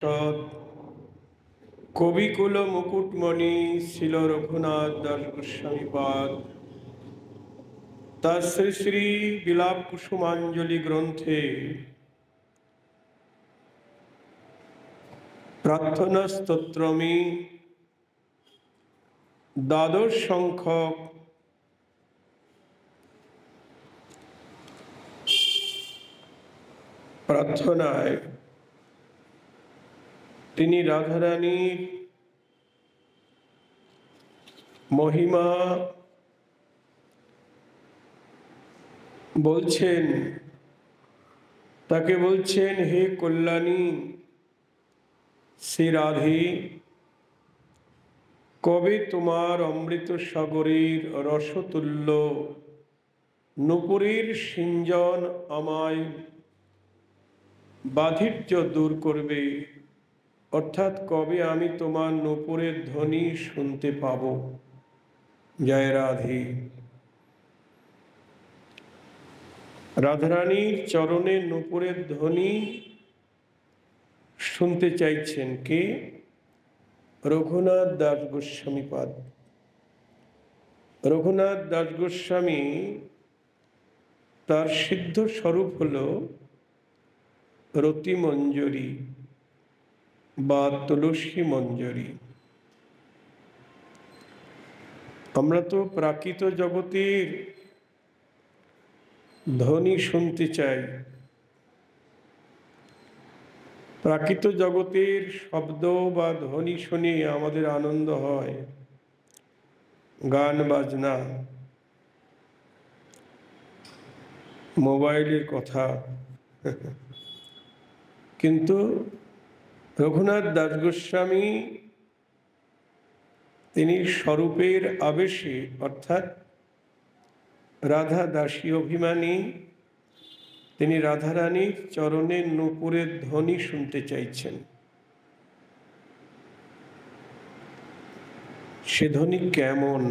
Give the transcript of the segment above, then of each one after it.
পার্ষদ কবিকুল মুকুটমণি শিল রঘুনাথ দাস গোস্বামীপাদ তার শ্রী শ্রী বিলাপ কুসুমাঞ্জলি গ্রন্থে প্রার্থনা স্তোত্রমি দ্বাদশ সংখ্যক প্রার্থনায় তিনি রাধারানীর মহিমা বলছেন, তাকে বলছেন, হে কল্যাণী শ্রী রাধে, কবে তোমার অমৃত সাগরের রসতুল্য নূপুরের সিঞ্জন আমায় বাধির্য দূর করবে, অর্থাৎ কবে আমি তোমার নূপুরের ধ্বনি শুনতে পাব। জয় রাধে। রাধারানীর চরণে নূপুরের ধ্বনি শুনতে চাইছেন কে? রঘুনাথ দাস গোস্বামীপাদ। রঘুনাথ দাস গোস্বামী তার সিদ্ধ স্বরূপ হল রতি মঞ্জরি বা তুলসী মঞ্জরি। আমরা তো প্রাকৃত জগতের ধ্বনি শুনতে চাই, প্রাকৃত জগতের শব্দ বা ধ্বনি শুনে আমাদের আনন্দ হয়, গান বাজনা, মোবাইলের কথা। কিন্তু রঘুনাথ দাস গোস্বামী তিনি স্বরূপের আবেশে, অর্থাৎ রাধা দাসী অভিমানী, তিনি রাধারানীর চরণের নূপুরের ধ্বনি শুনতে চাইছেন। সে ধ্বনি কেমন?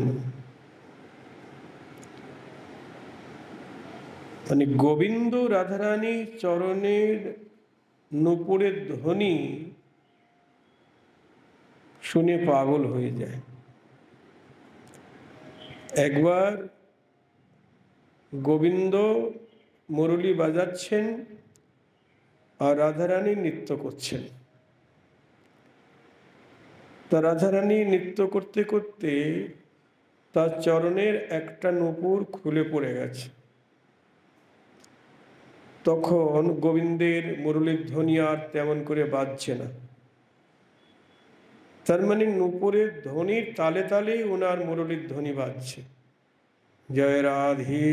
মানে গোবিন্দ রাধারানীর চরণের নূপুরের ধ্বনি শুনে পাগল হয়ে যায়। একবার গোবিন্দ মুরলী বাজাচ্ছেন আর রাধারানী নৃত্য করছেন। তা রাধারানী নৃত্য করতে করতে তার চরণের একটা নূপুর খুলে পড়ে গেছে। তখন গোবিন্দের মুরলীর ধ্বনি আর তেমন করে বাজছে না। তার মানে নূপুরের ধ্বনির তালে তালে ওনার মুরলীর ধ্বনি বাজছে। জয় রাধে।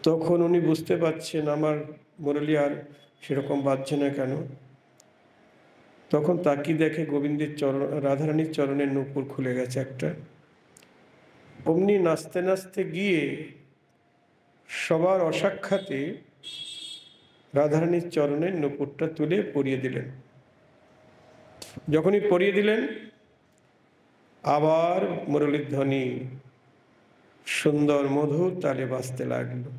তখন উনি বুঝতে পারছেন আমার মুরলী আর সেরকম বাজছে না কেন। তখন তাকিয়ে দেখে গোবিন্দের চরণ, রাধারানীর চরণের নূপুর খুলে গেছে একটা। অমনি নাচতে নাচতে গিয়ে সবার অসাক্ষাতে রাধারানীর চরণের নূপুরটা তুলে পরিয়ে দিলেন। যখনই পরিয়ে দিলেন, আবার মুরলীর ধ্বনি সুন্দর মধুর তালে বাজতে লাগলো।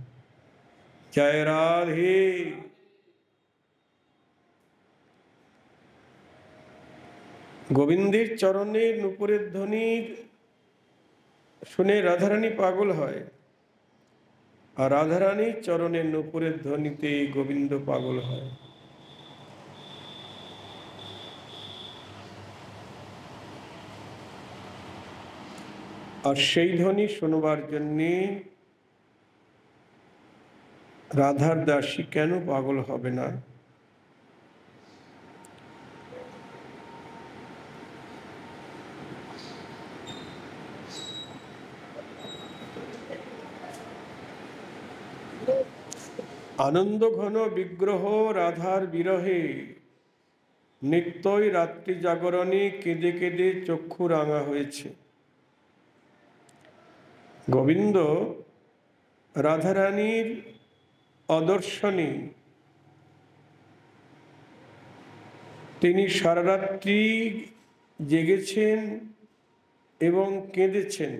জয় রাধে। গোবিন্দের চরণের নূপুরের ধ্বনি শুনে রাধারানী পাগল হয়, আর রাধারানীর চরণের নূপুরের ধ্বনিতে গোবিন্দ পাগল হয়। আর সেই ধ্বনি শুনবার জন্যে রাধার দাসী কেন পাগল হবে না? আনন্দ ঘন বিগ্রহ রাধার বিরহে নিত্যই রাত্রি জাগরণে কেঁদে কেঁদে চক্ষু রাঙা হয়েছে। গোবিন্দ রাধারানীর অদর্শনে তিনি সারা রাত্রি জেগেছেন এবং কেঁদেছেন,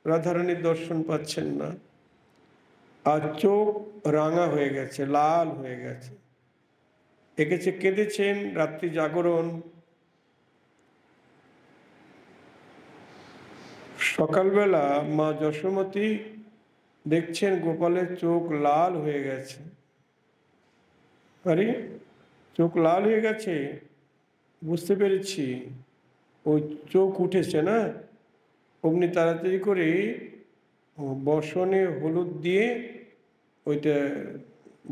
রাধারানীর দর্শন পাচ্ছেন না, আর চোখ রাঙা হয়ে গেছে, লাল হয়ে গেছে। এঁকেছে, কেঁদেছেন, রাত্রি জাগরণ। সকালবেলা মা যশোমতী দেখছেন গোপালের চোখ লাল হয়ে গেছে। আরে, চোখ লাল হয়ে গেছে, বুঝতে পেরেছি ওই চোখ উঠেছে না। অমনি তাড়াতাড়ি করে বসনে হলুদ দিয়ে ওইটা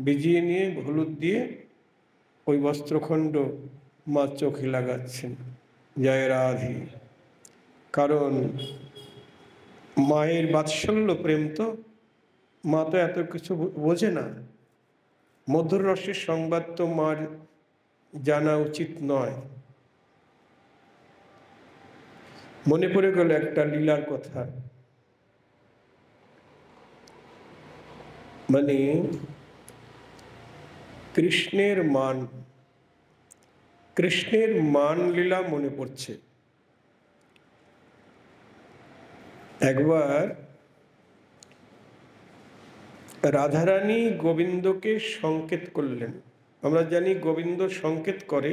ভিজিয়ে নিয়ে হলুদ দিয়ে ওই বস্ত্রখণ্ড মা চোখে লাগাচ্ছেন। জয় রাধে। কারণ মায়ের বাৎসল্য প্রেম তো, মা তো এত কিছু বোঝে না। মধুর রসের সংবাদ তো মার জানা উচিত নয়। মনে পড়ে গেল একটা লীলার কথা। মানে কৃষ্ণের মান লীলা মনে পড়ছে। একবার রাধারানী গোবিন্দকে সংকেত করলেন। আমরা জানি গোবিন্দ সংকেত করে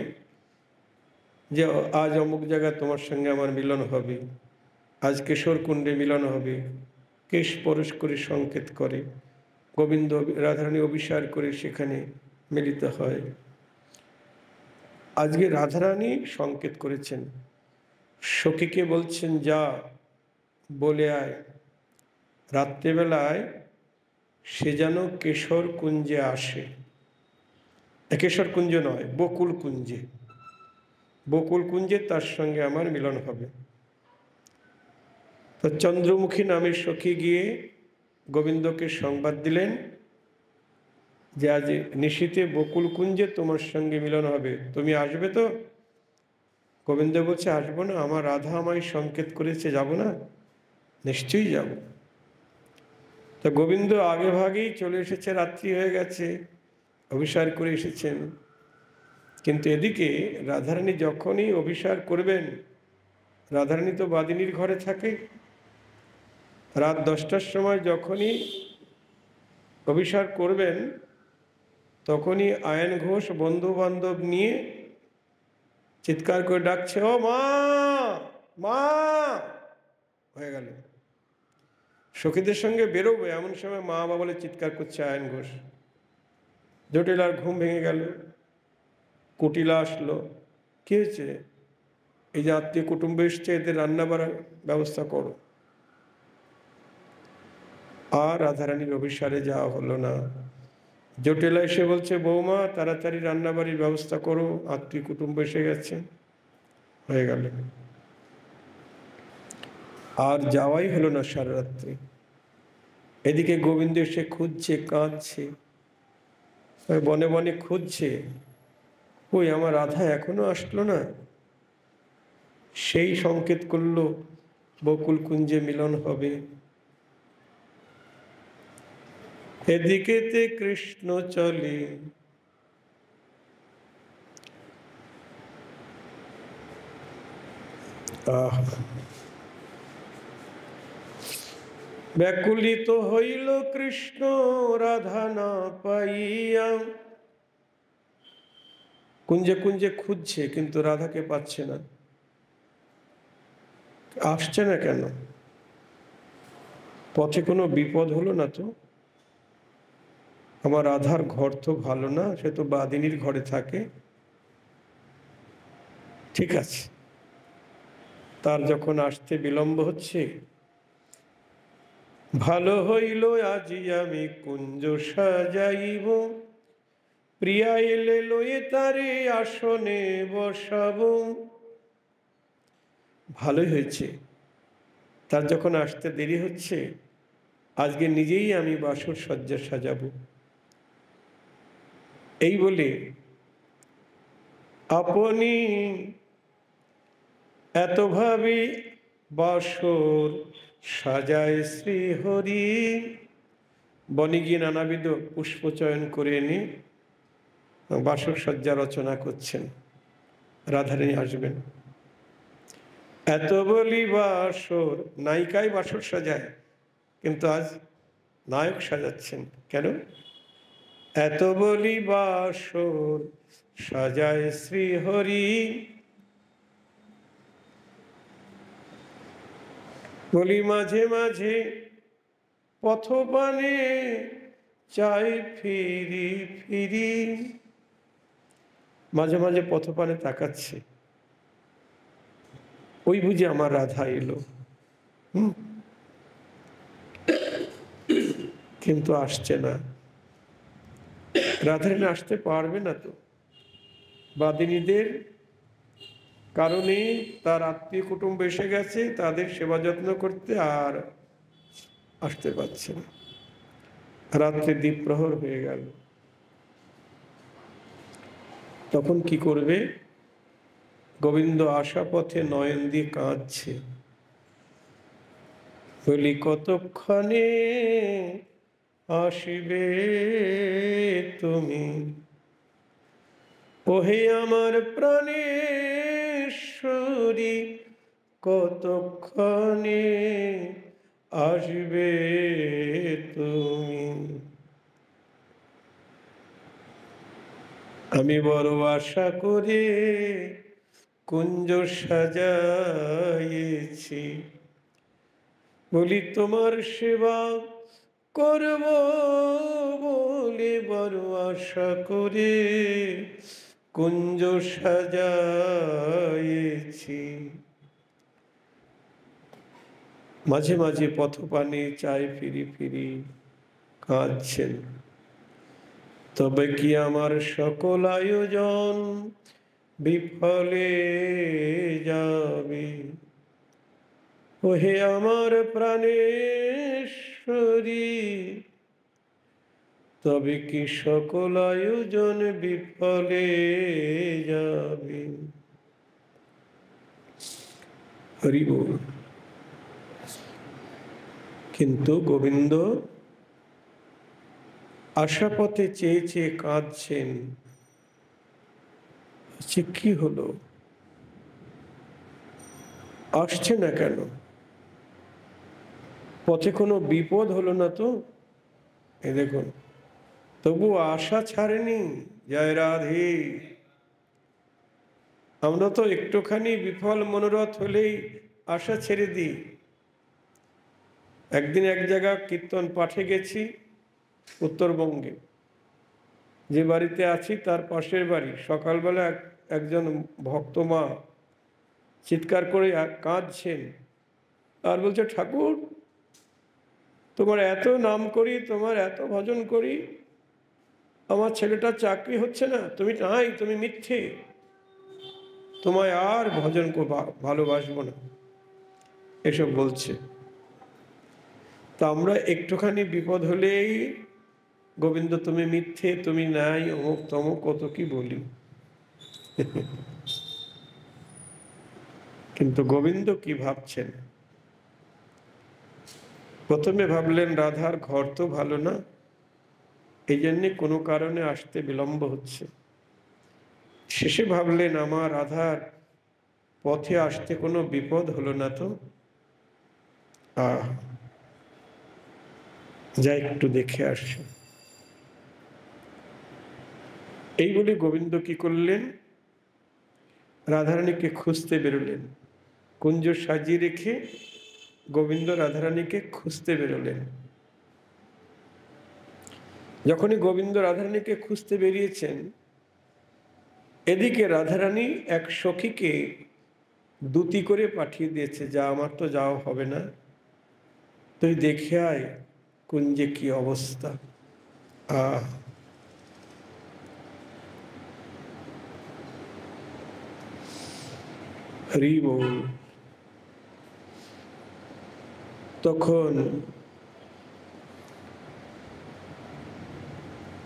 যে আজ অমুক জায়গায় তোমার সঙ্গে আমার মিলন হবে, আজ কেশর কুণ্ডে মিলন হবে। কেশ পরশ করে সংকেত করে, গোবিন্দ রাধারানী অভিসার করে সেখানে মিলিত হয়। আজকে রাধারানী সংকেত করেছেন, সখীকে বলছেন যা বলে আয়, রাত্রেবেলায় সে যেন কেশর কুঞ্জে আসে। কেশর কুঞ্জ নয়, বকুল কুঞ্জে। বকুল কুঞ্জে তার সঙ্গে আমার মিলন হবে। তো চন্দ্রমুখী নামের সখী গিয়ে গোবিন্দকে সংবাদ দিলেন যে আজ নিশীথে বকুল কুঞ্জে তোমার সঙ্গে মিলন হবে, তুমি আসবে তো? গোবিন্দ বলছে আসবো না, আমার রাধা আমায় সংকেত করেছে, যাব না? নিশ্চয়ই যাব। তো গোবিন্দ আগে ভাগেই চলে এসেছে, রাত্রি হয়ে গেছে, অভিসার করে এসেছেন। কিন্তু এদিকে রাধারানী যখনই অভিসার করবেন, রাধারানী তো বাদিনীর ঘরে থাকে, রাত 10টার সময় যখনই অভিসার করবেন তখনই আয়ন ঘোষ বন্ধু বান্ধব নিয়ে চিৎকার করে ডাকছে, ও মা, মা। হয়ে গেল, সখীদের সঙ্গে বেরোবো এমন সময় মা বাবা বলে চিৎকার করছে আয়ন ঘোষ। জটিলার ঘুম ভেঙে গেল। কুটিলা আসলো, কি হয়েছে? এই যে আত্মীয় কুটুম্ব এসছে, এদের রান্না বাড়ার ব্যবস্থা করো। আর রাধারানীর অভিসারে যাওয়া হলো না। জটিলা এসে বলছে, বৌমা তাড়াতাড়ি রান্নাবাড়ির ব্যবস্থা করো, আত্মীয় কুটুম্ব এসে গেছে। হয়ে গেল, আর যাওয়াই হলো না সারা রাত্রি। এদিকে গোবিন্দ এসে খুঁজছে, কাঁদছে, বনে বনে খুঁজছে, ওই আমার রাধা এখনো আসলো না। সেই সংকেত করলো বকুল কুঞ্জে মিলন হবে। এদিকেতে কৃষ্ণ চলে, ব্যাকুলিত হইল কৃষ্ণ রাধা না পাইয়া। কুঞ্জে কুঞ্জে খুঁজছে কিন্তু রাধাকে পাচ্ছে না। আসছে না কেন? পথে কোনো বিপদ হলো না তো? আমার রাধার ঘর তো ভালো না, সে তো বাদিনীর ঘরে থাকে। ঠিক আছে, তার যখন আসতে বিলম্ব হচ্ছে, ভালো হইল আজি আমি কুঞ্জ সাজাইব, প্রিয়া এলে লয়ে তারে আসনে বসাবো। ভালোই হয়েছে, তার যখন আসতে দেরি হচ্ছে, আজকে নিজেই আমি বাসর সজ্জা সাজাবো। এই বলে আপনি এতভাবে বাসর সাজায় শ্রীহরি। বনে গিয়ে নানাবিধ পুষ্প চয়ন করে এনে বাসর সজ্জা রচনা করছেন। রাধারানী আসবেন, এত বলি বাসর, নায়িকাই বাসর সাজায়, কিন্তু আজ নায়ক সাজাচ্ছেন। কেন? এত বলি বাসর সাজায় শ্রীহরি। বলি মাঝে মাঝে পথপানে চাই ফিরি ফিরি। মাঝে মাঝে পথপানে তাকাচ্ছে, ওই বুঝি আমার রাধা এলো। কিন্তু আসছে না। রাধারানী আসতে পারবে না তো, বাদিনীদের কারণে তার আত্মীয় কুটুম্ব এসে গেছে, তাদের সেবা যত্ন করতে আর আসতে পারছে না। রাত্রে দ্বীপ্রহর হয়ে গেল। তখন কি করবে? গোবিন্দ আসা পথে নয়ন দিয়ে কাঁদছে। বলি কতক্ষণে আসিবে তুমি, ওহে আমার প্রাণেশ্বরী, কতক্ষণে আসবে তুমি। আমি বড় আশা করে কুঞ্জ সাজাইছি, বলি তোমার সেবা করব বলে বড় আশা করে কুঞ্জ সাজাইছি। মাঝে মাঝে পথপানে চাই ফিরি ফিরি, কাঁদছেন। তবে কি আমার সকল আয়োজন বিফলে যাবে, ওহে আমার প্রাণেশ্বরী, তবে কি সকল আয়োজন বিফলে যাবে। হরি বল। কিন্তু গোবিন্দ আশাপথে চেয়ে চেয়ে কাঁদছেন। কি হলো, আসছে না কেন? পথে কোনো বিপদ হলো না তো? এই দেখুন, তবু আশা ছাড়েনি। জয় রাধে। আমরা তো একটুখানি বিফল মনোরথ হলেই আশা ছেড়ে দিই। একদিন এক জায়গা কীর্তন পাঠে গেছি উত্তরবঙ্গে, যে বাড়িতে আছি তার পাশের বাড়ি। সকালবেলা একজন ভক্ত মা চিৎকার করে কাঁদছেন আর বলছে, ঠাকুর তোমার এত নাম করি, তোমার এত ভজন করি, আমার ছেলেটার চাকরি হচ্ছে না, তুমি নাই, তুমি মিথ্যে, তোমায় আর ভজন ভালোবাসবো না, এসব বলছে। তা আমরা একটুখানি বিপদ হলেই গোবিন্দ তুমি মিথ্যে, তুমি নাই, অমুক তমুক কত কি বলি। কিন্তু গোবিন্দ কি ভাবছেন? প্রথমে ভাবলেন রাধার ঘর তো ভালো না, এই জন্যে কোনো কারণে আসতে বিলম্ব হচ্ছে। শেষে ভাবলেন আমার রাধার পথে আসতে কোনো বিপদ হলো না তো, যাই একটু দেখে আসি। এই বলে গোবিন্দ কি করলেন? রাধারানীকে খুঁজতে বেরোলেন। কুঞ্জ সাজিয়ে রেখে গোবিন্দ রাধারানীকে খুঁজতে বেরোলেন। যখনই গোবিন্দ রাধারানীকে খুঁজতে বেরিয়েছেন, এদিকে রাধারানী এক সখীকে দূতি করে পাঠিয়ে দিয়েছে, যা আমার তো যাওয়া হবে না, তুই দেখে আয় কুঞ্জে কি অবস্থা। হরি বল। তখন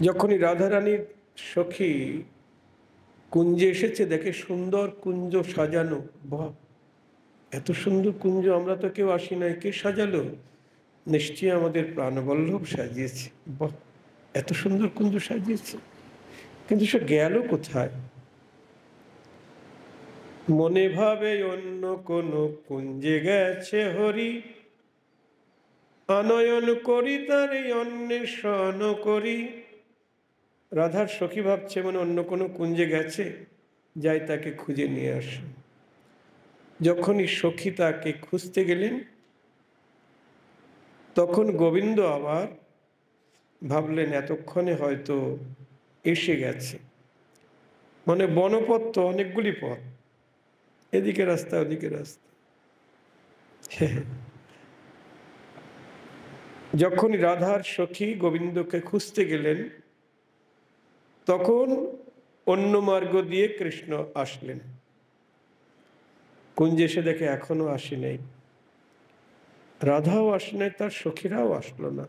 যখনই রাধারানীর সখী কুঞ্জে এসেছে, দেখে সুন্দর কুঞ্জ সাজানো। বাহ, এত সুন্দর কুঞ্জ আমরা তো কেউ আসি নাই, কে সাজালো? নিশ্চয়ই আমাদের প্রাণবল্লভ সাজিয়েছে। বাহ, এত সুন্দর কুঞ্জ সাজিয়েছে। কিন্তু সে গেল কোথায়? মনে ভাবে অন্য কোন কুঞ্জে গেছে হরি, আনয়ন করি তার অন্বেষণ করি, রাধার সখী ভাবছে মানে অন্য কোনো কুঞ্জে গেছে, যাই তাকে খুঁজে নিয়ে আসে। যখনই সখী তাকে খুঁজতে গেলেন, তখন গোবিন্দ আবার ভাবলেন এতক্ষণে হয়তো এসে গেছে। মানে বনপথ তো অনেকগুলি পথ, এদিকে রাস্তা ওদিকে রাস্তা। যখন রাধার সখী গোবিন্দকে খুঁজতে গেলেন, তখন অন্য মার্গ দিয়ে কৃষ্ণ আসলেন। কুঞ্জে এসে দেখে এখনো আসে নাই, রাধাও আসে নাই, তার সখীরাও আসলো না।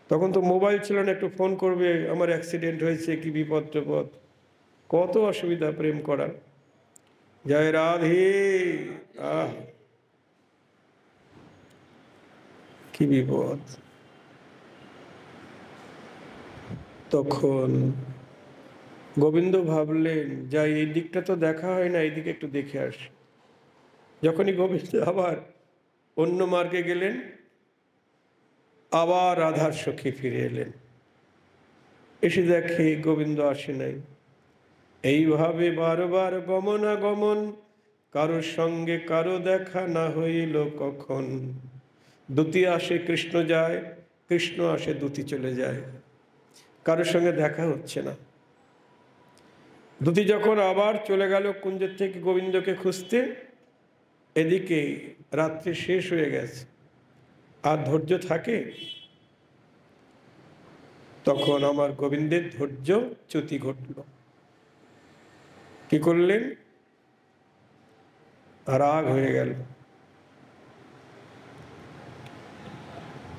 তখন তো মোবাইল ছিল না, একটু ফোন করবে আমার অ্যাক্সিডেন্ট হয়েছে, কি বিপদ টিপদ, কত অসুবিধা প্রেম করা। জয় রাধে, আহ কি বিপদ। তখন গোবিন্দ ভাবলেন, যাই এই দিকটা তো দেখা হয় না, এইদিকে একটু দেখে আসি। যখনই গোবিন্দ আবার অন্য মার্গে গেলেন, আবার রাধার সখী ফিরে এলেন। এসে দেখে গোবিন্দ আসে নাই। এইভাবে বারবার গমনাগমন, কারোর সঙ্গে কারো দেখা না হইল কখন। দ্যুতি আসে কৃষ্ণ যায়, কৃষ্ণ আসে দ্যুতি চলে যায়, কারোর সঙ্গে দেখা হচ্ছে না। দ্যুতি যখন আবার চলে গেল কুঞ্জের থেকে গোবিন্দকে খুঁজতে, এদিকে রাত্রি শেষ হয়ে গেছে, আর ধৈর্য থাকে? তখন আমার গোবিন্দের ধৈর্য চ্যুতি ঘটল। কি করলেন? রাগ হয়ে গেল,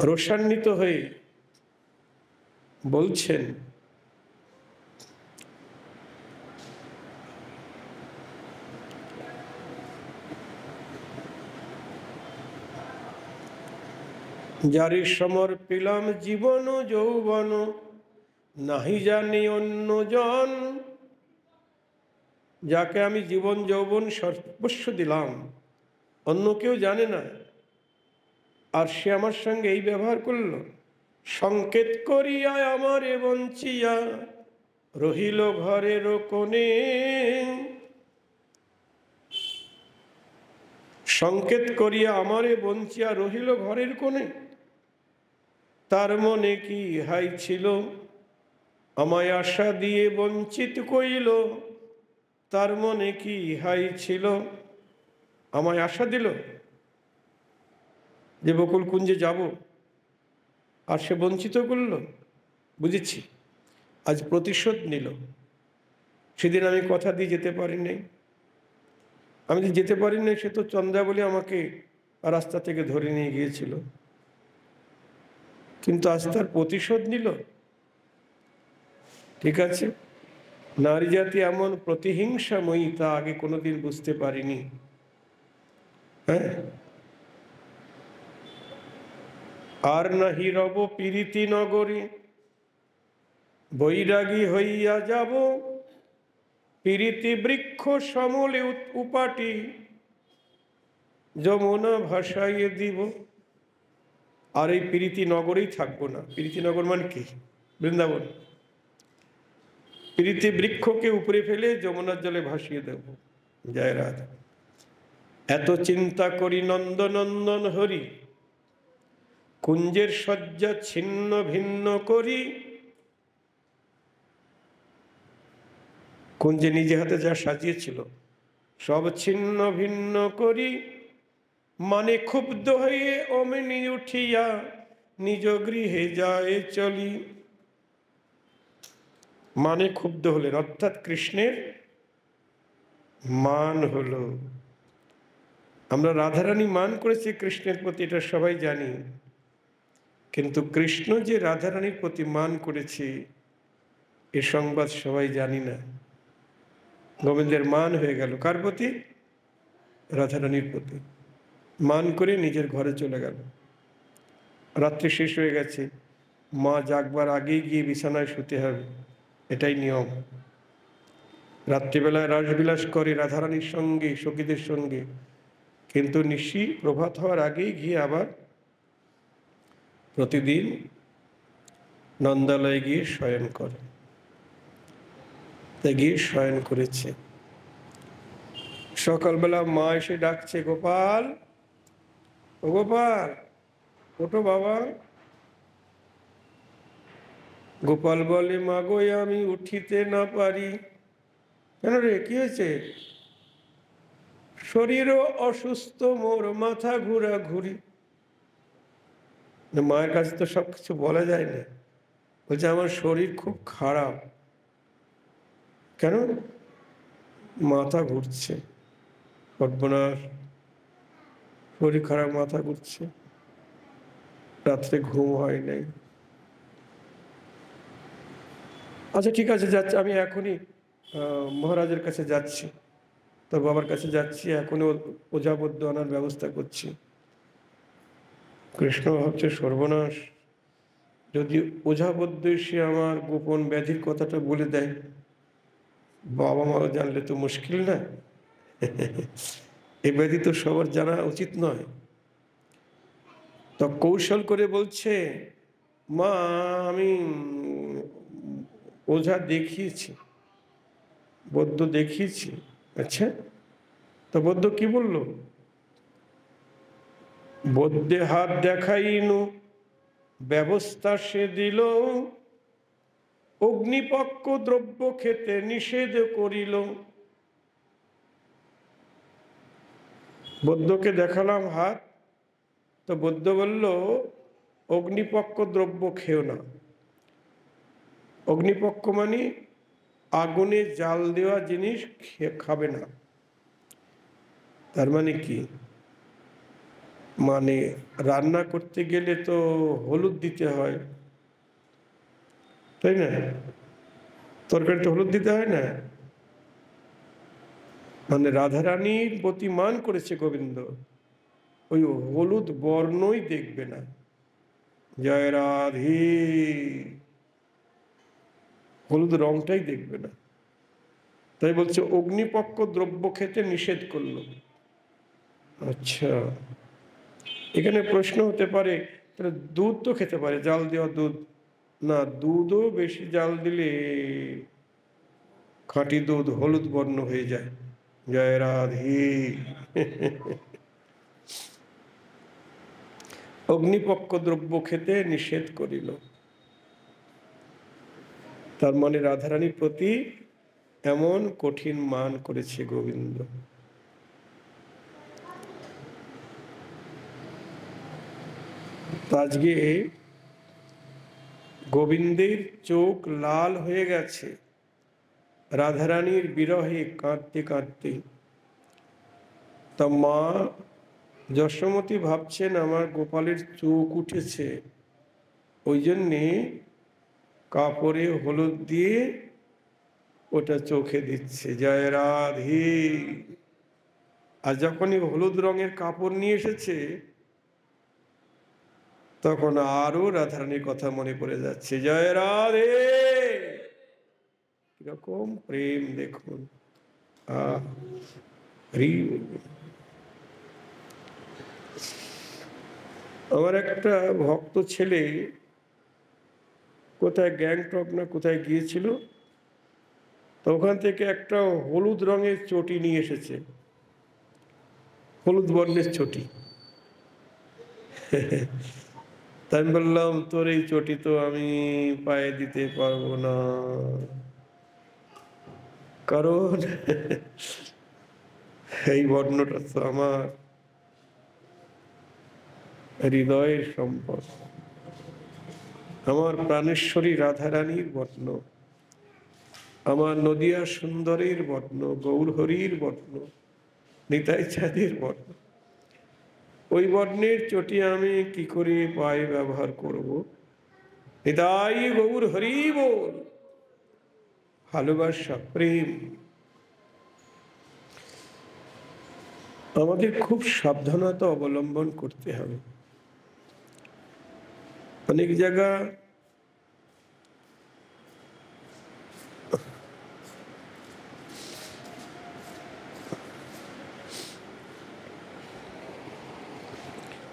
রোষান্বিত হয়ে বলছেন, যারি সমর্পিলাম জীবন যৌবন, নাহি জানি অন্য জন। যাকে আমি জীবন যৌবন সর্বস্ব দিলাম, অন্য কেউ জানে না, আর সে আমার সঙ্গে এই ব্যবহার করলো। সংকেত করিয়া আমারে বঞ্চিয়া রহিল ঘরের কোণে। সংকেত করিয়া আমারে বঞ্চিয়া রহিল ঘরের কোণে, তার মনে কি হাই ছিল, আমায় আশা দিয়ে বঞ্চিত কইল। তার মনে কি হাই ছিল, আমায় আশা দিল যে বকুল কুঞ্জে যাব, আর সে বঞ্চিত করল। বুঝেছি, আজ প্রতিশোধ নিল। সেদিন আমি কথা দিয়ে যেতে পারি নাই, আমি যে যেতে পারি নাই, সে তো চন্দ্রাবলী আমাকে রাস্তা থেকে ধরে নিয়ে গিয়েছিল, কিন্তু আজ তার প্রতিশোধ নিল। ঠিক আছে, নারী জাতি এমন প্রতিহিংসাময়ী তা আগে কোনোদিন বুঝতে পারিনি। হ্যাঁ, আর নাহি রব পীড়িতি নগরে, বৈরাগী হইয়া যাব, পীড়িতি বৃক্ষ সমলে উপাটি, যমুনা ভাসাইয়ে দিব। আর এই পীড়িতি নগরেই থাকবো না। পীড়িতি নগর মানে কি? বৃন্দাবন। পীড়িতি বৃক্ষকে উপরে ফেলে যমুনার জলে ভাসিয়ে দেব। জয় রাধা। এত চিন্তা করি নন্দনন্দন হরি, কুঞ্জের শয্যা ছিন্ন ভিন্ন করি। কুঞ্জে নিজে হাতে যা সাজিয়েছিল সব ছিন্ন ভিন্ন করি, মানে ক্ষুব্ধ হয়ে অমনি উঠিয়া নিজ গৃহে যায় চলি। মানে ক্ষুব্ধ হলেন, অর্থাৎ কৃষ্ণের মান হলো। আমরা রাধারানী মান করেছি কৃষ্ণের প্রতি, এটা সবাই জানি, কিন্তু কৃষ্ণ যে রাধারানীর প্রতি মান করেছে এ সংবাদ সবাই জানি না। গোবিন্দের মান হয়ে গেল কার প্রতি? রাধারানীর প্রতি। মান করে নিজের ঘরে চলে গেল। রাত্রি শেষ হয়ে গেছে, মা জাগবার আগেই গিয়ে বিছানায় শুতে হবে, এটাই নিয়ম। রাত্রিবেলায় রাসবিলাস করে রাধারানীর সঙ্গে, সখীদের সঙ্গে, কিন্তু নিশি প্রভাত হওয়ার আগেই গিয়ে আবার প্রতিদিন নন্দালয়ে গিয়ে শয়ন করে। তাই গিয়ে শয়ন করেছে। সকালবেলা মা এসে ডাকছে, গোপাল, ও গোপাল, ওঠো বাবা। গোপাল বলে, মা গো, আমি উঠিতে না পারি। কেন রে, কি হয়েছে? শরীরও অসুস্থ, মোর মাথা ঘুরা ঘুরি। মায়ের কাছে তো সবকিছু বলা যায় না। বলছে, আমার শরীর খুব খারাপ। কেন? মাথা ঘুরছে। সর্বনাশ, শরীর খারাপ, মাথা ঘুরছে, রাত্রে ঘুম হয় নাই। আচ্ছা ঠিক আছে, যাচ্ছি আমি এখনই, মহারাজের কাছে যাচ্ছি, তোর বাবার কাছে যাচ্ছি, এখনই ওঝাবদ্য আনার ব্যবস্থা করছি। কৃষ্ণ ভাবছে, সর্বনাশ, যদি ওঝাবদ্য এসে আমার গোপন ব্যাধির কথাটা বলে দেয়, বাবা মাও জানলে তো মুশকিল না। এই ব্যাধি তো সবার জানা উচিত নয়। তো কৌশল করে বলছে, মা, আমি ওঝা দেখিয়েছি, বৌদ্ধ দেখিয়েছি। আচ্ছা, তো বৌদ্ধ কি বলল? বৌদ্ধে হাত দেখাইনু, ব্যবস্থা সে দিল, অগ্নিপক্ষ দ্রব্য খেতে নিষেধ করিল। বৌদ্ধকে দেখালাম হাত, তো বৌদ্ধ বলল, অগ্নিপক্ষ দ্রব্য খেও না। অগ্নিপক্ষ মানে আগুনে জাল দেওয়া জিনিস খাবে না। তার মানে কি? মানে রান্না করতে গেলে তো হলুদ দিতে হয়, তাই না? তরকারিতে হলুদ দিতে হয় না? মানে রাধারানীর প্রতি মান করেছে গোবিন্দ, ওই হলুদ বর্ণই দেখবে না। জয় রাধে, হলুদ রংটাই দেখবে না। তাই বলছে অগ্নিপক্ষ দ্রব্য খেতে নিষেধ করলো। আচ্ছা, এখানে প্রশ্ন হতে পারে, তাহলে দুধ তো খেতে পারে, জাল দেওয়া দুধ? না, দুধও বেশি জাল দিলে খাঁটি দুধ হলুদ বর্ণ হয়ে যায়। জয় রাধে। অগ্নিপক্ষ দ্রব্য খেতে নিষেধ করিল। তার মানে রাধারানীর প্রতি এমন কঠিন মান করেছে গোবিন্দ। আজকে গোবিন্দের চোখ লাল হয়ে গেছে রাধারানীর বিরহে কাঁদতে কাঁদতে। তা মা যশোমতী ভাবছেন, আমার গোপালের চোখ উঠেছে, ওই জন্যে কাপড়ে হলুদ দিয়ে ওটা চোখে দিচ্ছে। জয় রাধে। আর যখনই হলুদ রঙের কাপড় নিয়ে এসেছে, তখন আরো রাধারানীর কথা মনে পড়ে যাচ্ছে। জয় রাধে। কিরকম প্রেম দেখুন। আমার একটা ভক্ত ছেলে কোথায় গ্যাংটক না কোথায় গিয়েছিল, তো ওখান থেকে একটা হলুদ রঙের চটি নিয়ে এসেছে, হলুদ বর্ণের চটি। তাই আমি বললাম, তোর এই চটি তো আমি পায়ে দিতে পারবো না, কারণ এই বর্ণটা তো আমার হৃদয়ের সম্পদ, আমার প্রাণেশ্বরী রাধারানীর বর্ণ, আমার নদিয়া সুন্দরীর বর্ণ, গৌরহরির বর্ণ, নিতাই চাঁদের বর্ণ। ওই বর্ণের চটি আমি কি করে পায়ে ব্যবহার করব? নিতাই গৌর হরি বল। ভালোবাসা, প্রেম। আমাদের খুব সাবধানতা অবলম্বন করতে হবে। অনেক জায়গা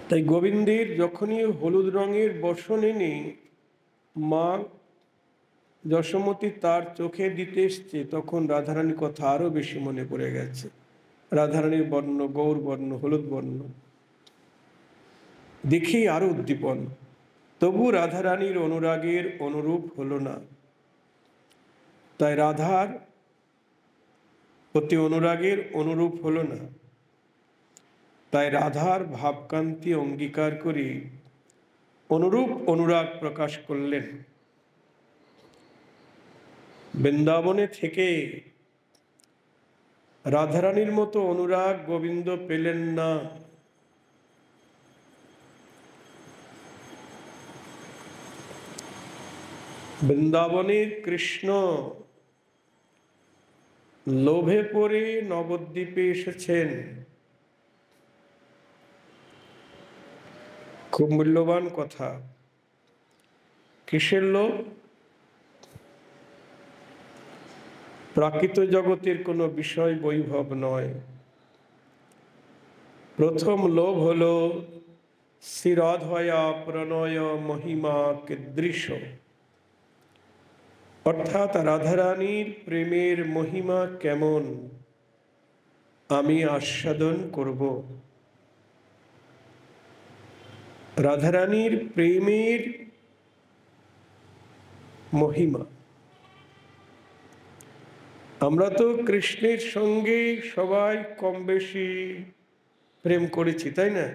তাই গোবিন্দের যখনই হলুদ রঙের বসন এনে মা যশোমতী তার চোখে দিতে এসছে, তখন রাধারানীর কথা আরো বেশি মনে পড়ে গেছে। রাধারানীর বর্ণ গৌর বর্ণ, হলুদ বর্ণ দেখেই আরো উদ্দীপন। তবু রাধারানীর অনুরাগের অনুরূপ হলো না। তাই রাধার প্রতি অনুরাগের অনুরূপ হলো না। তাই রাধার ভাবকান্তি অঙ্গীকার করে অনুরূপ অনুরাগ প্রকাশ করলেন। বৃন্দাবনে থেকে রাধারানীর মতো অনুরাগ গোবিন্দ পেলেন না। বৃন্দাবনের কৃষ্ণ লোভে পড়ে নবদ্বীপে এসেছেন। খুব মূল্যবান কথা। কিসের লোভ? প্রাকৃত জগতের কোনো বিষয় বৈভব নয়। প্রথম লোভ হলো শ্রীরাধয়া প্রণয় মহিমা কীদৃশ, অর্থাৎ রাধারানীর প্রেমের মহিমা কেমন আমি আস্বাদন করব। রাধারানীর প্রেমের মহিমা। আমরা তো কৃষ্ণের সঙ্গে সবাই কম বেশি প্রেম করেছি, তাই না?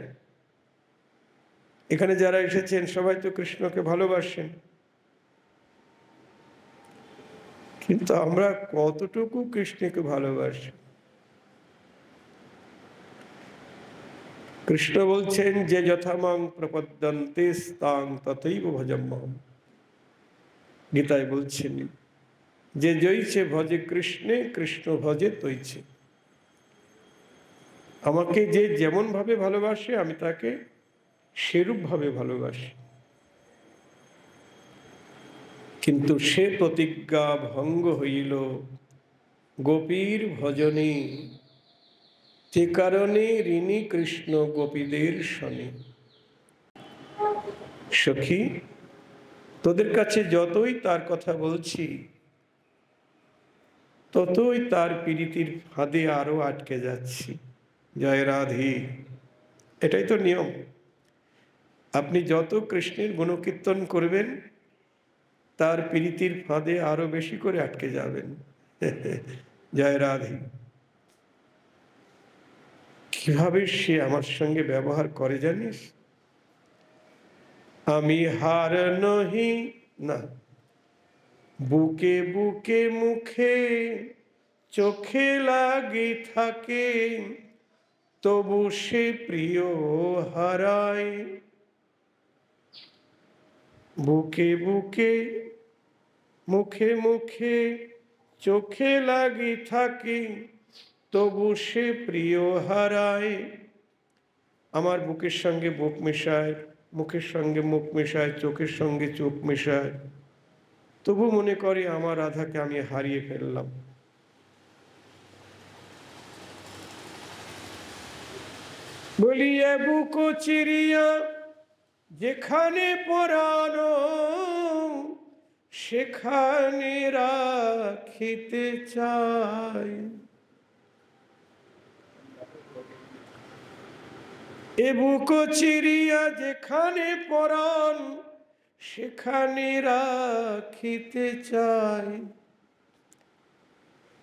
এখানে যারা এসেছেন সবাই তো কৃষ্ণকে ভালোবাসেন, কিন্তু আমরা কতটুকু কৃষ্ণকে ভালোবাসি? কৃষ্ণ বলছেন যে যথামাং প্রপদ্যন্তে স্তাং তথৈব ভজম্যহম। গীতায় বলছেন যে জৈছে ভজে কৃষ্ণে কৃষ্ণ ভজে তৈছে। আমাকে যে যেমন ভাবে ভালোবাসে আমি তাকে সেরূপ ভাবে ভালোবাসি। কিন্তু সে প্রতিজ্ঞা ভঙ্গ হইল গোপীর ভজনে, যে কারণে ঋণী কৃষ্ণ গোপীদের শনে। সখী, তোদের কাছে যতই তার কথা বলছি ততই তার পীড়িতির ফাঁদে আরো আটকে যাচ্ছি। জয় রাধে। এটাই তো নিয়ম। আপনি যত কৃষ্ণের গুণকীর্তন করবেন তার পীড়িতির ফাঁদে আরো বেশি করে আটকে যাবেন। জয় রাধে। কিভাবে সে আমার সঙ্গে ব্যবহার করে জানিস? আমি হার নহি না, বুকে বুকে মুখে চোখে লাগি থাকে, তবু সে প্রিয় হারায়। বুকে বুকে মুখে মুখে চোখে লাগি থাকে, তবু সে প্রিয় হারায়। আমার বুকের সঙ্গে বুক মেশায়, মুখের সঙ্গে মুখ মেশায়, চোখের সঙ্গে চোখ মেশায়, তবু মনে করে আমার রাধাকে আমি হারিয়ে ফেললাম। বলিয়ে বুক চিরিয়া যেখানে পরাণ সেখানে রাখিতে চাই। এ বুক চিরিয়া যেখানে পরাণ সেখানে রাখিতে চাই।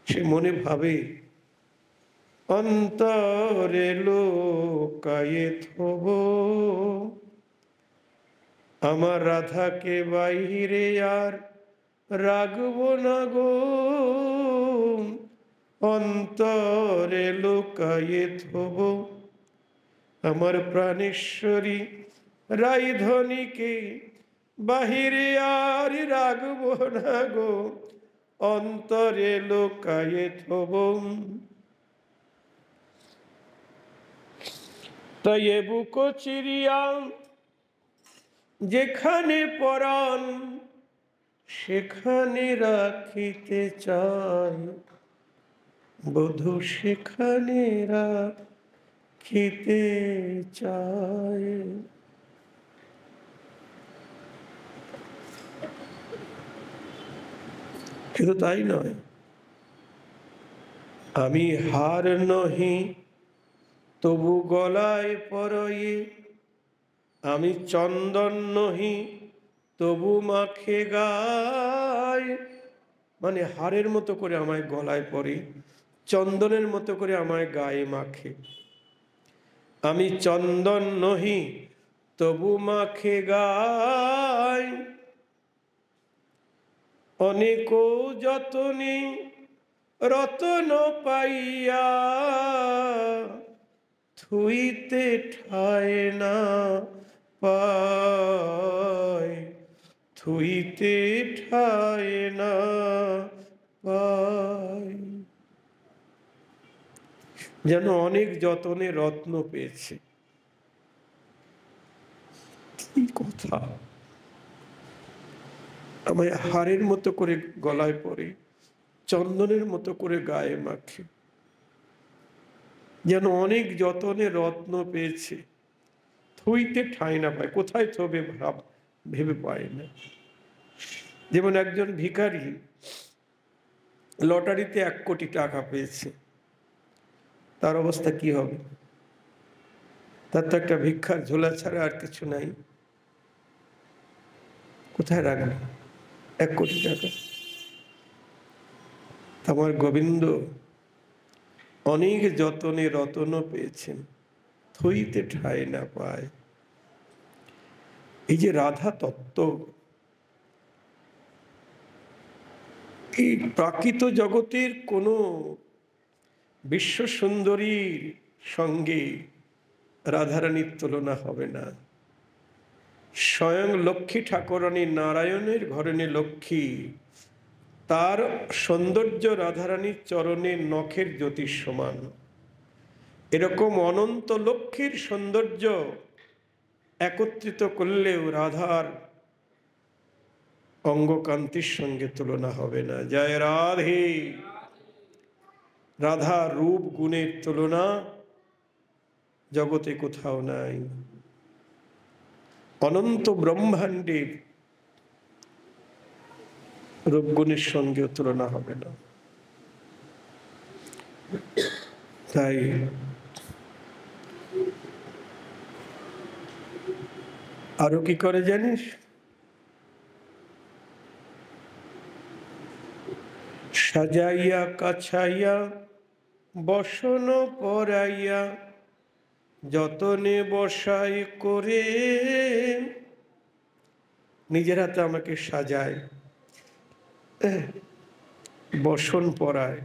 সে মনে ভাবে অন্তরে লোকায়ে থব, আমার রাধাকে বাইরে আর রাখব না গো। অন্তরে লোকায়ে থব, আমার প্রাণেশ্বরী রাইধনীকে বাহিরে আর রাখব না গো। অন্তরে লোকায়ে থব। তাই এ বুক চিরিয়া যেখানে পরাণ সেখানে রাখিতে চাই, বধূ সেখানে রাখিতে চাই। কিন্তু তাই নয়, আমি হার নহি তবু গলায় পরয়ে, আমি চন্দন নহি তবু মাখে গায়। মানে হারের মতো করে আমায় গলায় পরে, চন্দনের মতো করে আমায় গায়ে মাখে। আমি চন্দন নহি তবু মাখে গায়, অনেক যতনে রতন পাইয়া, থুইতে ঠায় না পায়, থুইতে ঠায় না পায়। যেন অনেক যতনে রত্ন পেয়েছে। কি কথা! আমায় হারের মতো করে গলায় পরে, চন্দনের মতো করে গায়ে মাখে, যেন অনেক যতনে রত্ন পেয়েছে, থইতে ঠাঁই না পায়, কোথায় থবে ভেবে পায় না। যেমন একজন ভিখারি লটারিতে 1 কোটি টাকা পেয়েছে, তার অবস্থা কি হবে? তার তো একটা ভিক্ষার ঝোলা ছাড়া আর কিছু নাই। কোথায় রাখবে 1 কোটি টাকা? আমার গোবিন্দ অনেক যতনে রতন পেয়েছেন, থইতে ঠাঁই না পায়। এই যে রাধা তত্ত্ব, এই প্রাকৃত জগতের কোনো বিশ্ব সুন্দরীর সঙ্গে রাধারানীর তুলনা হবে না। স্বয়ং লক্ষ্মী ঠাকুরানী, নারায়ণের ঘরেণী লক্ষ্মী, তার সৌন্দর্য রাধারানীর চরণে নখের জ্যোতির সমান। এরকম অনন্ত লক্ষ্মীর সৌন্দর্য একত্রিত করলেও রাধার অঙ্গকান্তির সঙ্গে তুলনা হবে না। জয় রাধে। রাধা রূপ গুণের তুলনা জগতে কোথাও নাই। অনন্ত ব্রহ্মাণ্ডের রূপগুণের সঙ্গেও তুলনা হবে না। তাই আরো কি করে জানিস? সাজাইয়া কাছাইয়া বসন পরাইয়া, যতনে বসাই করে, নিজের হাতে আমাকে সাজায়, বসন পরায়,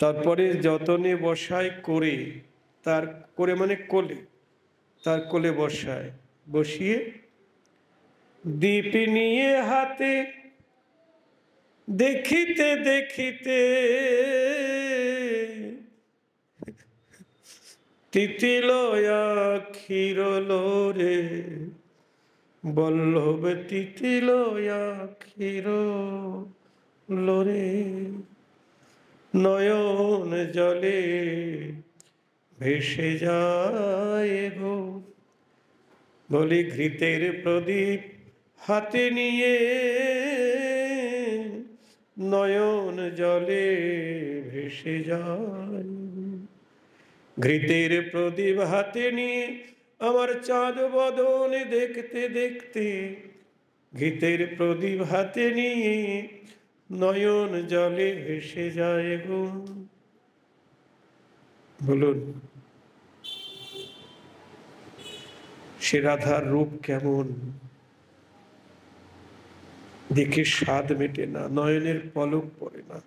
তারপরে যতনে বসায় করে, তার করে মানে কোলে, তার কোলে বসায়, বসিয়ে দীপ নিয়ে হাতে দেখিতে দেখিতে, তিতিল আখির লোরে, বল্লভ তিতিল আখির লোরে, নয়ন জলে ভেসে যায় গো। বলি ঘৃতের প্রদীপ হাতে নিয়ে, নয়ন জলে ভেসে যায়। ঘৃতের প্রদীপ হাতে নিয়ে আমার চাঁদ বদন দেখতে দেখতে, ঘৃতের প্রদীপ হাতে নিয়ে নয়ন জলে ভেসে যায় গো। বলুন, সে রাধার রূপ কেমন! দেখে স্বাদ মেটে না, নয়নের পলক পড়ে না।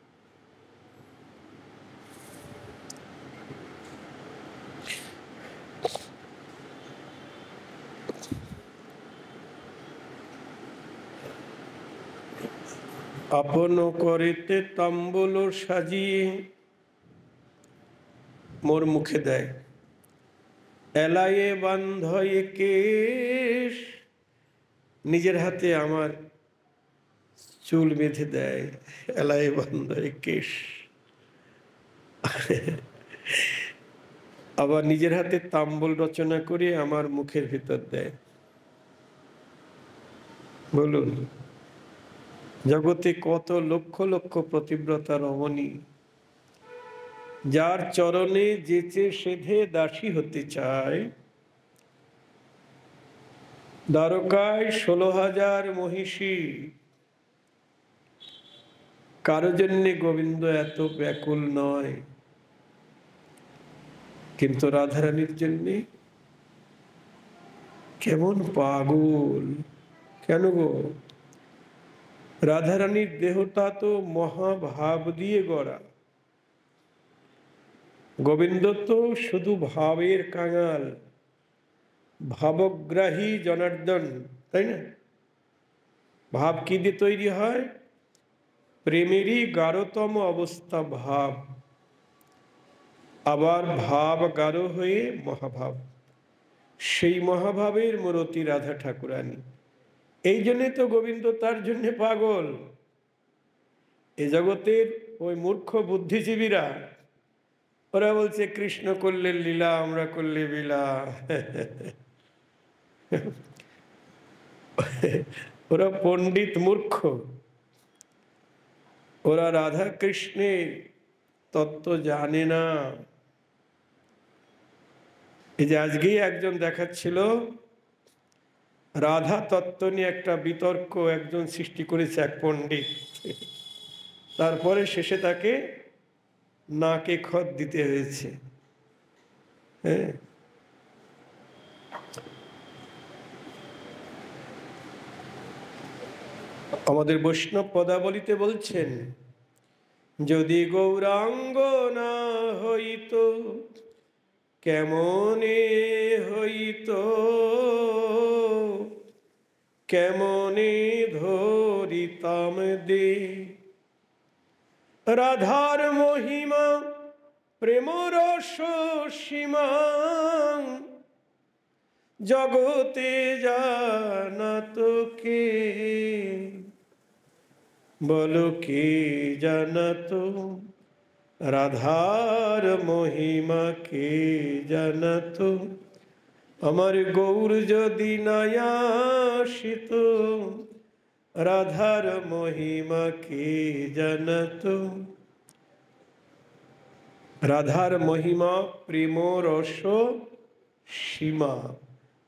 আপন করিতে তাম্বুল সাজিয়ে মোর মুখে দেয়, এলায়ে বান্ধয়ে কেশ, নিজের হাতে আমার চুল বেঁধে দেয়, এলায়ে বান্ধয়ে কেশ। আবার নিজের হাতে তাম্বুল রচনা করে আমার মুখের ভিতর দেয়। বলুন, জগতে কত লক্ষ লক্ষ পতিব্রতা রমণী যার চরণে যেচে সেধে দাসী হতে চায়। দ্বারকায় 16,000 মহিষী, কারো জন্যে গোবিন্দ এত ব্যাকুল নয়, কিন্তু রাধারানীর জন্যে কেমন পাগল। কেন গো? রাধারানীর দেহটা তো মহাভাব দিয়ে গড়া, গোবিন্দ তো শুধু ভাবের কাঙাল, ভাবগ্রাহী জনার্দন, তাই না? ভাব কি দিয়ে তৈরি হয়? প্রেমেরই গাঢ়তম অবস্থা ভাব, আবার ভাব গাঢ় হয়ে মহাভাব, সেই মহাভাবের মূরতি রাধা ঠাকুরানী। এই জন্যে তো গোবিন্দ তার জন্য পাগল। এ জগতের ওই মূর্খ বুদ্ধিজীবীরা ওরা বলছে কৃষ্ণ করলে লীলা, আমরা করলে বিলা। ওরা পণ্ডিত মূর্খ, ওরা রাধা কৃষ্ণের তত্ত্ব জানে না। এই যে আজকেই একজন দেখাচ্ছিল, রাধা তত্ত্ব নিয়ে একটা বিতর্ক একজন সৃষ্টি করেছে, এক পণ্ডিত। তারপরে শেষে তাকে নাকে খত দিতে হয়েছে। হ্যাঁ, আমাদের বৈষ্ণব পদাবলিতে বলছেন, যদি গৌরাঙ্গ না হইত কেমনে হইত, কেমনে ধরিতাম দে। রাধার মহিমা প্রেম রস সীমা, জগতে জানাত কে, বলো কে জানাতো? রাধার মহিমা কে জানাতো? আমার গৌর যদি নাই আসিত, রাধার মহিমা কে জানাতো? রাধার মহিমা প্রেম রস সীমা,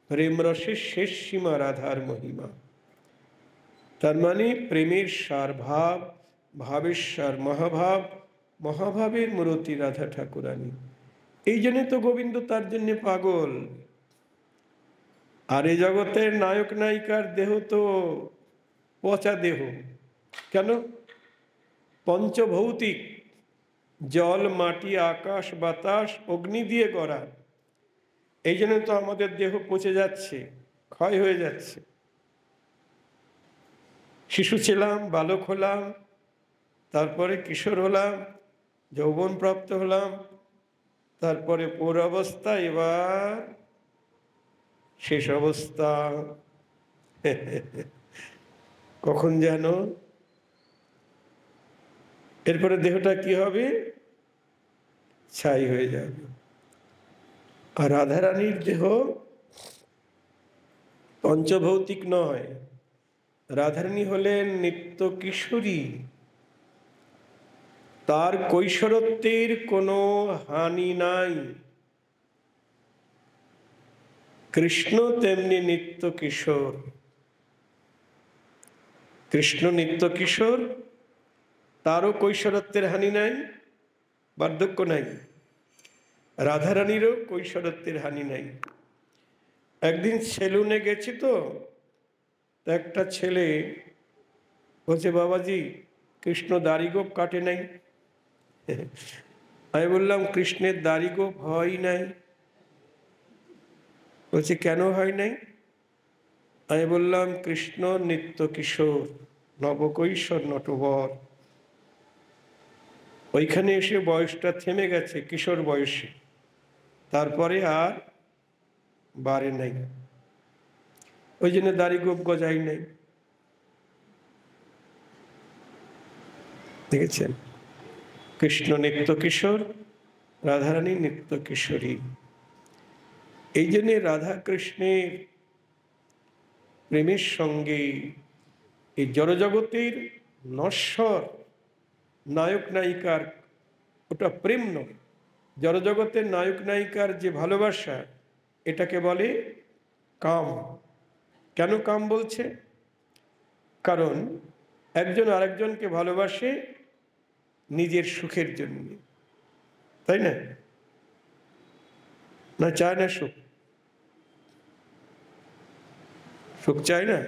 প্রেম রসের শেষ সীমা রাধার মহিমা। তার মানে প্রেমের সার ভাব, ভাবের সার মহাভাব, মহাভাবের মূরতি রাধা ঠাকুরানী। এই জন্য তো গোবিন্দ তার জন্য পাগল। আর এই জগতের নায়ক নায়িকার দেহ তো পচা দেহ। কেন? পঞ্চভৌতিক, জল মাটি আকাশ বাতাস অগ্নি দিয়ে গড়া। এই জন্য তো আমাদের দেহ পচে যাচ্ছে, ক্ষয় হয়ে যাচ্ছে। শিশু ছিলাম, বালক হলাম, তারপরে কিশোর হলাম, যৌবন প্রাপ্ত হলাম, তারপরে পৌর অবস্থা, এবার শেষ অবস্থা। কখন যেন এরপরে দেহটা কি হবে? ছাই হয়ে যাবে। আর রাধারানীর দেহ পঞ্চভৌতিক নয়, রাধারানী হলেন নিত্য কিশোরী। তার কৈশোরত্বের কোনো হানি নাই। কৃষ্ণ তেমনি নিত্য কিশোর। কৃষ্ণ নিত্য কিশোর, তারও কৈশোরত্বের হানি নাই, বার্ধক্য নাই। রাধারানীরও কৈশোরত্বের হানি নাই। একদিন সেলুনে গেছি তো, একটা ছেলে বলছে, বাবাজি কৃষ্ণ দাড়ি গোঁফ কাটে নাই। আমি বললাম, কৃষ্ণের দাড়ি গোঁফ হয় নাই। বলছে, কেন হয় নাই? আমি বললাম, কৃষ্ণ নিত্য কিশোর, নবকৈশোর নটবর। ওইখানে এসে বয়সটা থেমে গেছে কিশোর বয়সে, তারপরে আর বাড়ে নাই। ওই জন্য দাড়ি গোঁফ গজাই নাই। দেখেছেন? কৃষ্ণ নিত্য কিশোর, রাধারানী নিত্য কিশোরী। এই জন্যে রাধা কৃষ্ণের প্রেমের সঙ্গে এই জড়জগতের নশ্বর নায়ক নায়িকার, ওটা প্রেম নয়। জড়জগতের নায়ক নায়িকার যে ভালোবাসা, এটাকে বলে কাম। কেন কাম বলছে? কারণ একজন আরেকজনকে ভালোবাসে নিজের সুখের জন্য, তাই না? না চায় না সুখ? সুখ চায় না?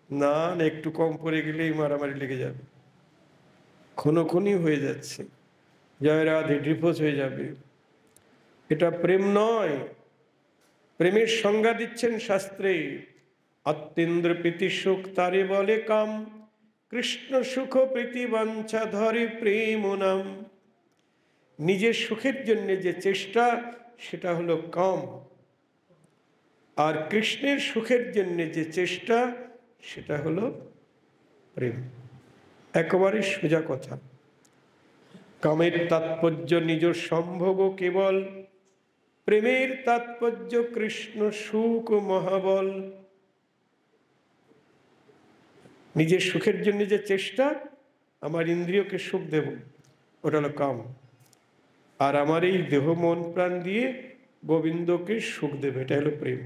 না, একটু কম পড়ে গেলেই মারামারি লেগে যাবে, খুনোখুনি হয়ে যাচ্ছে, জয় রাধে, ডিভোর্স হয়ে যাবে। এটা প্রেম নয়। প্রেমের সংজ্ঞা দিচ্ছেন শাস্ত্রে, অত্যেন্দ্র প্রীতি সুখ তারে বলে কাম, কৃষ্ণ সুখ প্রীতি বাঞ্ছা ধরে প্রেম নাম। নিজের সুখের জন্য যে চেষ্টা, সেটা হলো কাম। আর কৃষ্ণের সুখের জন্য যে চেষ্টা, সেটা হলো প্রেম। একেবারে সোজা কথা। কামের তাৎপর্য নিজ সম্ভোগ কেবল, প্রেমের তাৎপর্য কৃষ্ণ সুখ মহাবল। নিজের সুখের জন্য যে চেষ্টা, আমার ইন্দ্রিয়কে সুখ দেব, ওটা হলো কাম। আর আমার এই দেহ মন প্রাণ দিয়ে গোবিন্দকে সুখ দেবে, এটা হলো প্রেম।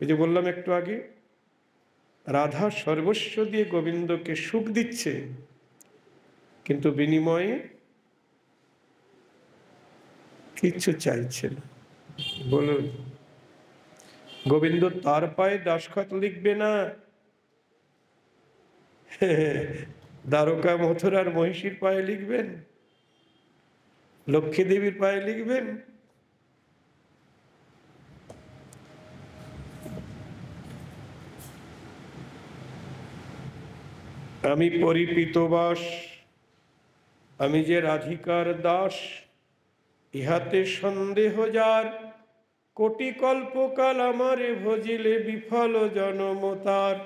এই যে বললাম একটু আগে, রাধা সর্বস্ব দিয়ে গোবিন্দকে সুখ দিচ্ছে, কিন্তু বিনিময়ে কিচ্ছু চাইছে না। বলুন, গোবিন্দ তার পায়ে দাসখত লিখবে না, দ্বারকা মথুরার মহিষীর পায়ে লিখবেন, লক্ষ্মী দেবীর পায়ে লিখবেন? আমি পরিপিতবাস, আমি যে রাধিকার দাস, ইহাতে সন্দেহ যার, কোটি কল্পকাল আমারে ভজিলে বিফল জনম তার।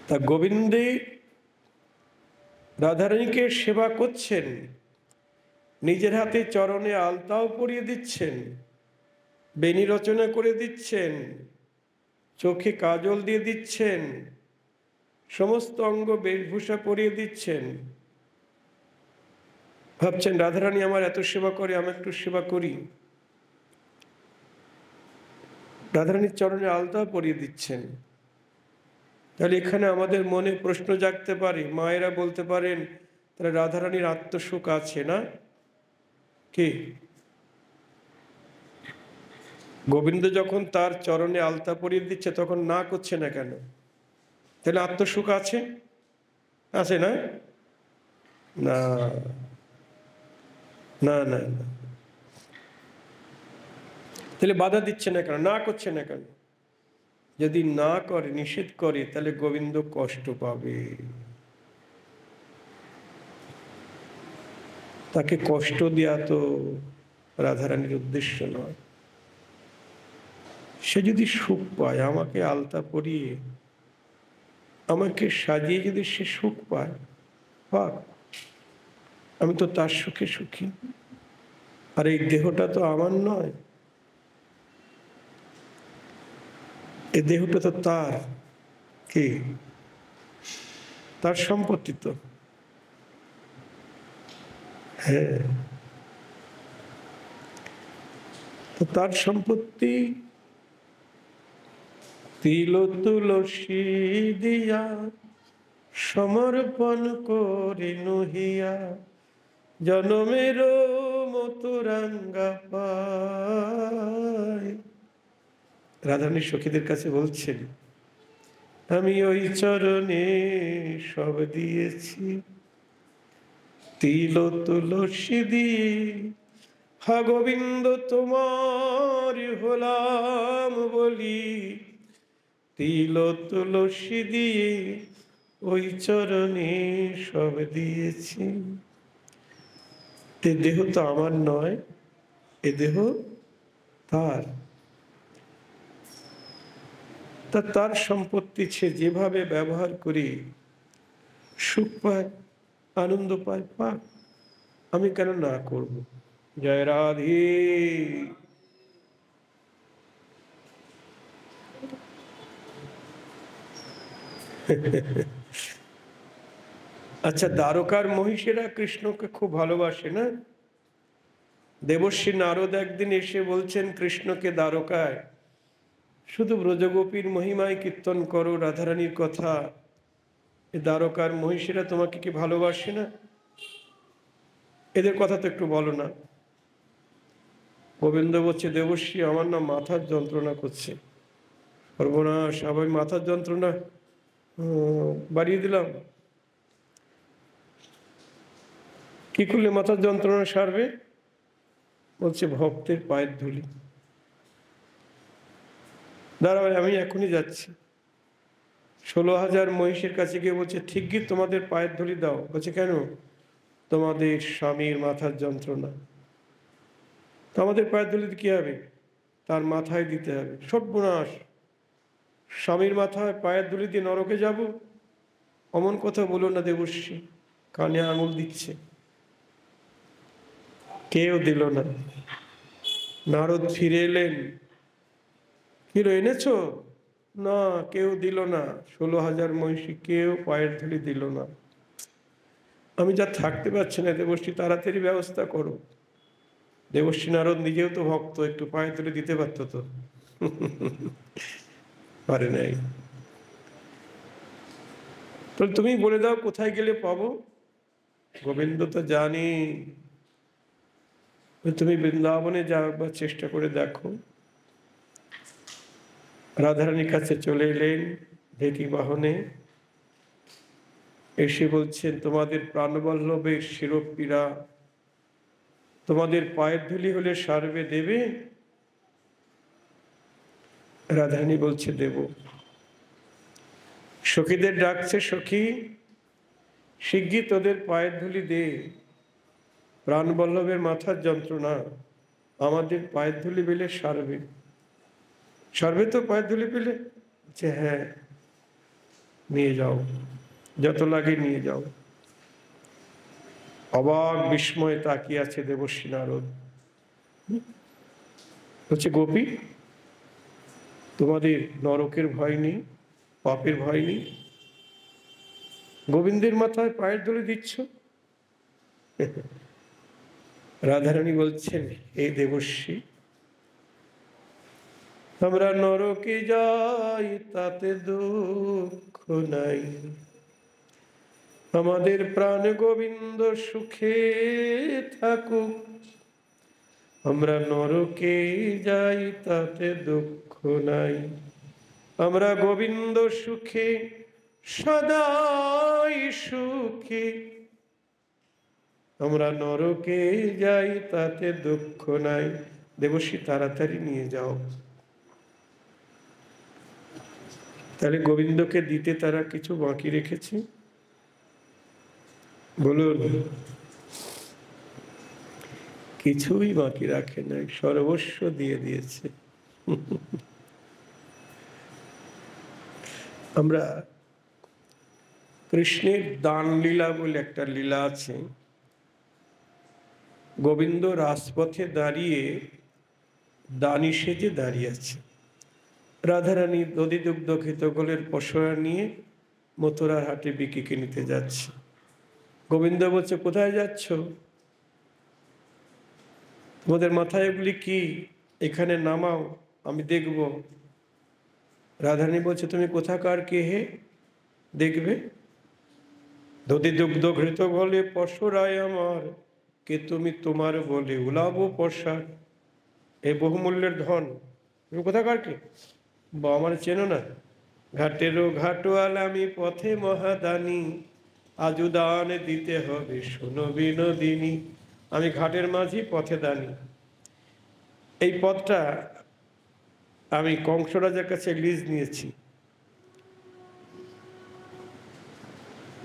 তা গোবিন্দে রাধারানীকে সেবা করছেন, নিজের হাতে চরণে আলতাও পরিয়ে দিচ্ছেন, বেণী রচনা করে দিচ্ছেন, চোখে কাজল দিয়ে দিচ্ছেন, সমস্ত অঙ্গ বেশভূষা পরিয়ে দিচ্ছেন। ভাবছেন রাধারানী আমার এত সেবা করে, আমি একটু সেবা করি। রাধারানীর চরণে আলতাও পরিয়ে দিচ্ছেন। তাহলে এখানে আমাদের মনে প্রশ্ন জাগতে পারে, মায়েরা বলতে পারেন, তাহলে রাধারানীর আত্মসুখ আছে না? কি গোবিন্দ যখন তার চরণে আলতা পরিয়ে দিচ্ছে, তখন না করছে না কেন? তাহলে আত্মসুখ আছে? আছে না? না না না না। তাহলে বাধা দিচ্ছে না কেন, না করছে না কেন? যদি না করে, নিষেধ করে, তাহলে গোবিন্দ কষ্ট পাবে। তাকে কষ্ট দেওয়া তো রাধারানীর উদ্দেশ্য নয়। সে যদি সুখ পায়, আমাকে আলতা পরিয়ে, আমাকে সাজিয়ে যদি সে সুখ পায়, পাক, আমি তো তার সুখে সুখী। আর এই দেহটা তো আমার নয়, এই দেহটা তো তার। কি? তার সম্পত্তি তো। হ্যাঁ, তো তার সম্পত্তি তিল তুলসী দিয়া সমর্পণ করে নহিয়া, জনমের মতুরাঙ্গা পায়। রাধারানী সখীদের কাছে বলছেন, আমি ওই চরণে সব দিয়েছি, তিল তুলসী দিয়ে, হা গোবিন্দ তোমার হলাম বলি, তিল তুলসী দিয়ে ওই চরণে সব দিয়েছি। এ দেহ তো আমার নয়, এ দেহ তার। তার সম্পত্তি সে যেভাবে ব্যবহার করি, সুখ পায়, আনন্দ পায়, পাক, আমি কেন না করব? জয় রাধে। আচ্ছা, দ্বারকার মহিষেরা কৃষ্ণকে খুব ভালোবাসে না? দেবর্ষী নারদ একদিন এসে বলছেন কৃষ্ণকে দ্বারকায়, শুধু ব্রজগোপীর মহিমায় কীর্তন করো, রাধারানীর কথা, এ দ্বারকার মহিষেরা তোমাকে কি ভালোবাসে না? এদের কথা তো একটু বলো না। গোবিন্দ বলছে, দেবর্ষী আমার না মাথার যন্ত্রণা করছে। সর্বনাশ, আবার মাথার যন্ত্রণা বাড়িয়ে দিলাম। কি করলে মাথার যন্ত্রণা সারবে? বলছে ভক্তের পায়ের ধুলি। দাঁড়াও, আমি এখনই যাচ্ছি। 16,000 মহিষের কাছে গিয়ে বলছে, ঠিকই তোমাদের পায়ের ধুলি দাও। বলছে কেন? তোমাদের স্বামীর মাথার যন্ত্রণা। তো আমাদের পায়ের ধুলি কি হবে? তার মাথায় দিতে হবে। সর্বনাশ, স্বামীর মাথায় পায়ের ধুলি দিয়ে নরকে যাব? অমন কথা বলো না দেবর্ষী। কানে আঙুল দিচ্ছে। কেউ দিল না। নারদ ফিরে এলেন, কি এনেছো? না, কেউ দিল না। 16,000 মহিষী কেউ পায়ের ধুলি দিল না। আমি যা থাকতে পারছি না দেবর্ষী, তাড়াতাড়ি ব্যবস্থা করো। দেবর্ষী নারদ নিজেও তো ভক্ত, একটু পায়ে ধুলি দিতে পারতো তো, পারে নাই। তো তুমি বলে দাও কোথায় গেলে পাবো? গোবিন্দ তো জানি। তুমি বৃন্দাবনে যাও, একবার চেষ্টা করে দেখো। রাধারানীর কাছে চলে এলেন ঢেকি বাহনে। এসে বলছেন, তোমাদের প্রাণবল্লভের শিরোপীড়া তোমাদের পায়ের ধুলি হলে সারবে, দেবে? রাধারানী বলছে, দেব। সখীদের ডাকছে, সখী শিগগির তোদের পায়ের ধুলি দে। প্রাণবল্লভের মাথার যন্ত্রণা, আমাদের পায়ের ধুলি পেলে সারবে। সারবে তো পায়ের ধুলি পেলে? বলছে হ্যাঁ, নিয়ে যাও, যত লাগে নিয়ে যাও। অবাক বিস্ময়ে তাকিয়ে আছে দেবর্ষী নারদ। বলছে, গোপী তোমাদের নরকের ভয় নেই, পাপের ভয় নেই, গোবিন্দের মাথায় পায়ের ধুলি দিচ্ছ? রাধারানী বলছেন, হে দেবর্ষী, আমরা নরকে যাই তাতে দুঃখ নাই, আমাদের প্রাণ গোবিন্দ সুখে থাকুক। আমরা নরকে যাই তাতে দুঃখ নাই, আমরা গোবিন্দ সুখে, সদাই সুখে। আমরা নরকে যাই তাতে দুঃখ নাই। দেবর্ষী তাড়াতাড়ি নিয়ে যাও। তাহলে গোবিন্দকে দিতে তারা কিছু বাকি রেখেছে? বলুন, কিছুই বাকি রাখে নাই, সর্বস্ব দিয়ে দিয়েছে। আমরা কৃষ্ণের দান লীলা বলে একটা লীলা আছে। গোবিন্দ রাজপথে দাঁড়িয়ে দানি সেজে দাঁড়িয়ে আছে। রাধারানী দধি দুগ্ধ ঘৃতকলের পসরা নিয়ে মথুরার হাটে বিক্রি কিনতে যাচ্ছে। গোবিন্দ বলছে, কোথায় যাচ্ছ? তোমাদের মাথায় এগুলি কি? এখানে নামাও, আমি দেখব। রাধারানী বলছে, তুমি কোথাকার কে হে, দেখবে? দধি দুগ্ধ ঘৃত বলে পসরায় আমার, কে তুমি তোমার বলে উলাবো পসার। এই বহুমূল্যের ধন, তুমি কোথাকার কে? বা আমার চেনো না? ঘাটেরও ঘাটোয়াল আমি, পথে মহাদানী, আজু দান দিতে হবে শোনো বিনোদিনী। আমি ঘাটের মাঝি, পথে দানি। এই পথটা আমি কংস রাজার কাছে লিজ নিয়েছি।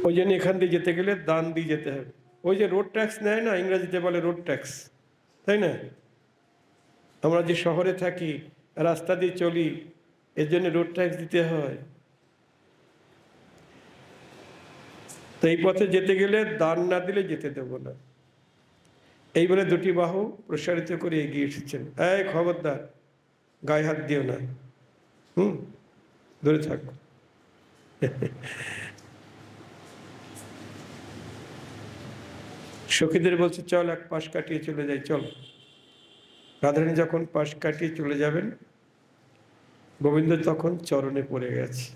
ওই জন্য এখান দিয়ে যেতে গেলে দান দিয়ে যেতে হবে। ওই যে রোড ট্যাক্স নেয় না, ইংরেজিতে বলে রোড ট্যাক্স, তাই না? আমরা যে শহরে থাকি, রাস্তা দিয়ে চলি, এর জন্য রোড ট্যাক্স দিতে হয়। তো এই পথে যেতে গেলে দান না দিলে যেতে দেব না। এই বলে দুটি বাহু প্রসারিত করে এগিয়ে এসেছেন। এই খবরদার, গায়ে হাত দিও না, দূরে থাকো। সখীদের বলছে চল এক পাশ কাটিয়ে চলে যাই, চল। রাধারানী যখন পাশ কাটিয়ে চলে যাবেন, গোবিন্দ তখন চরণে পড়ে গেছে।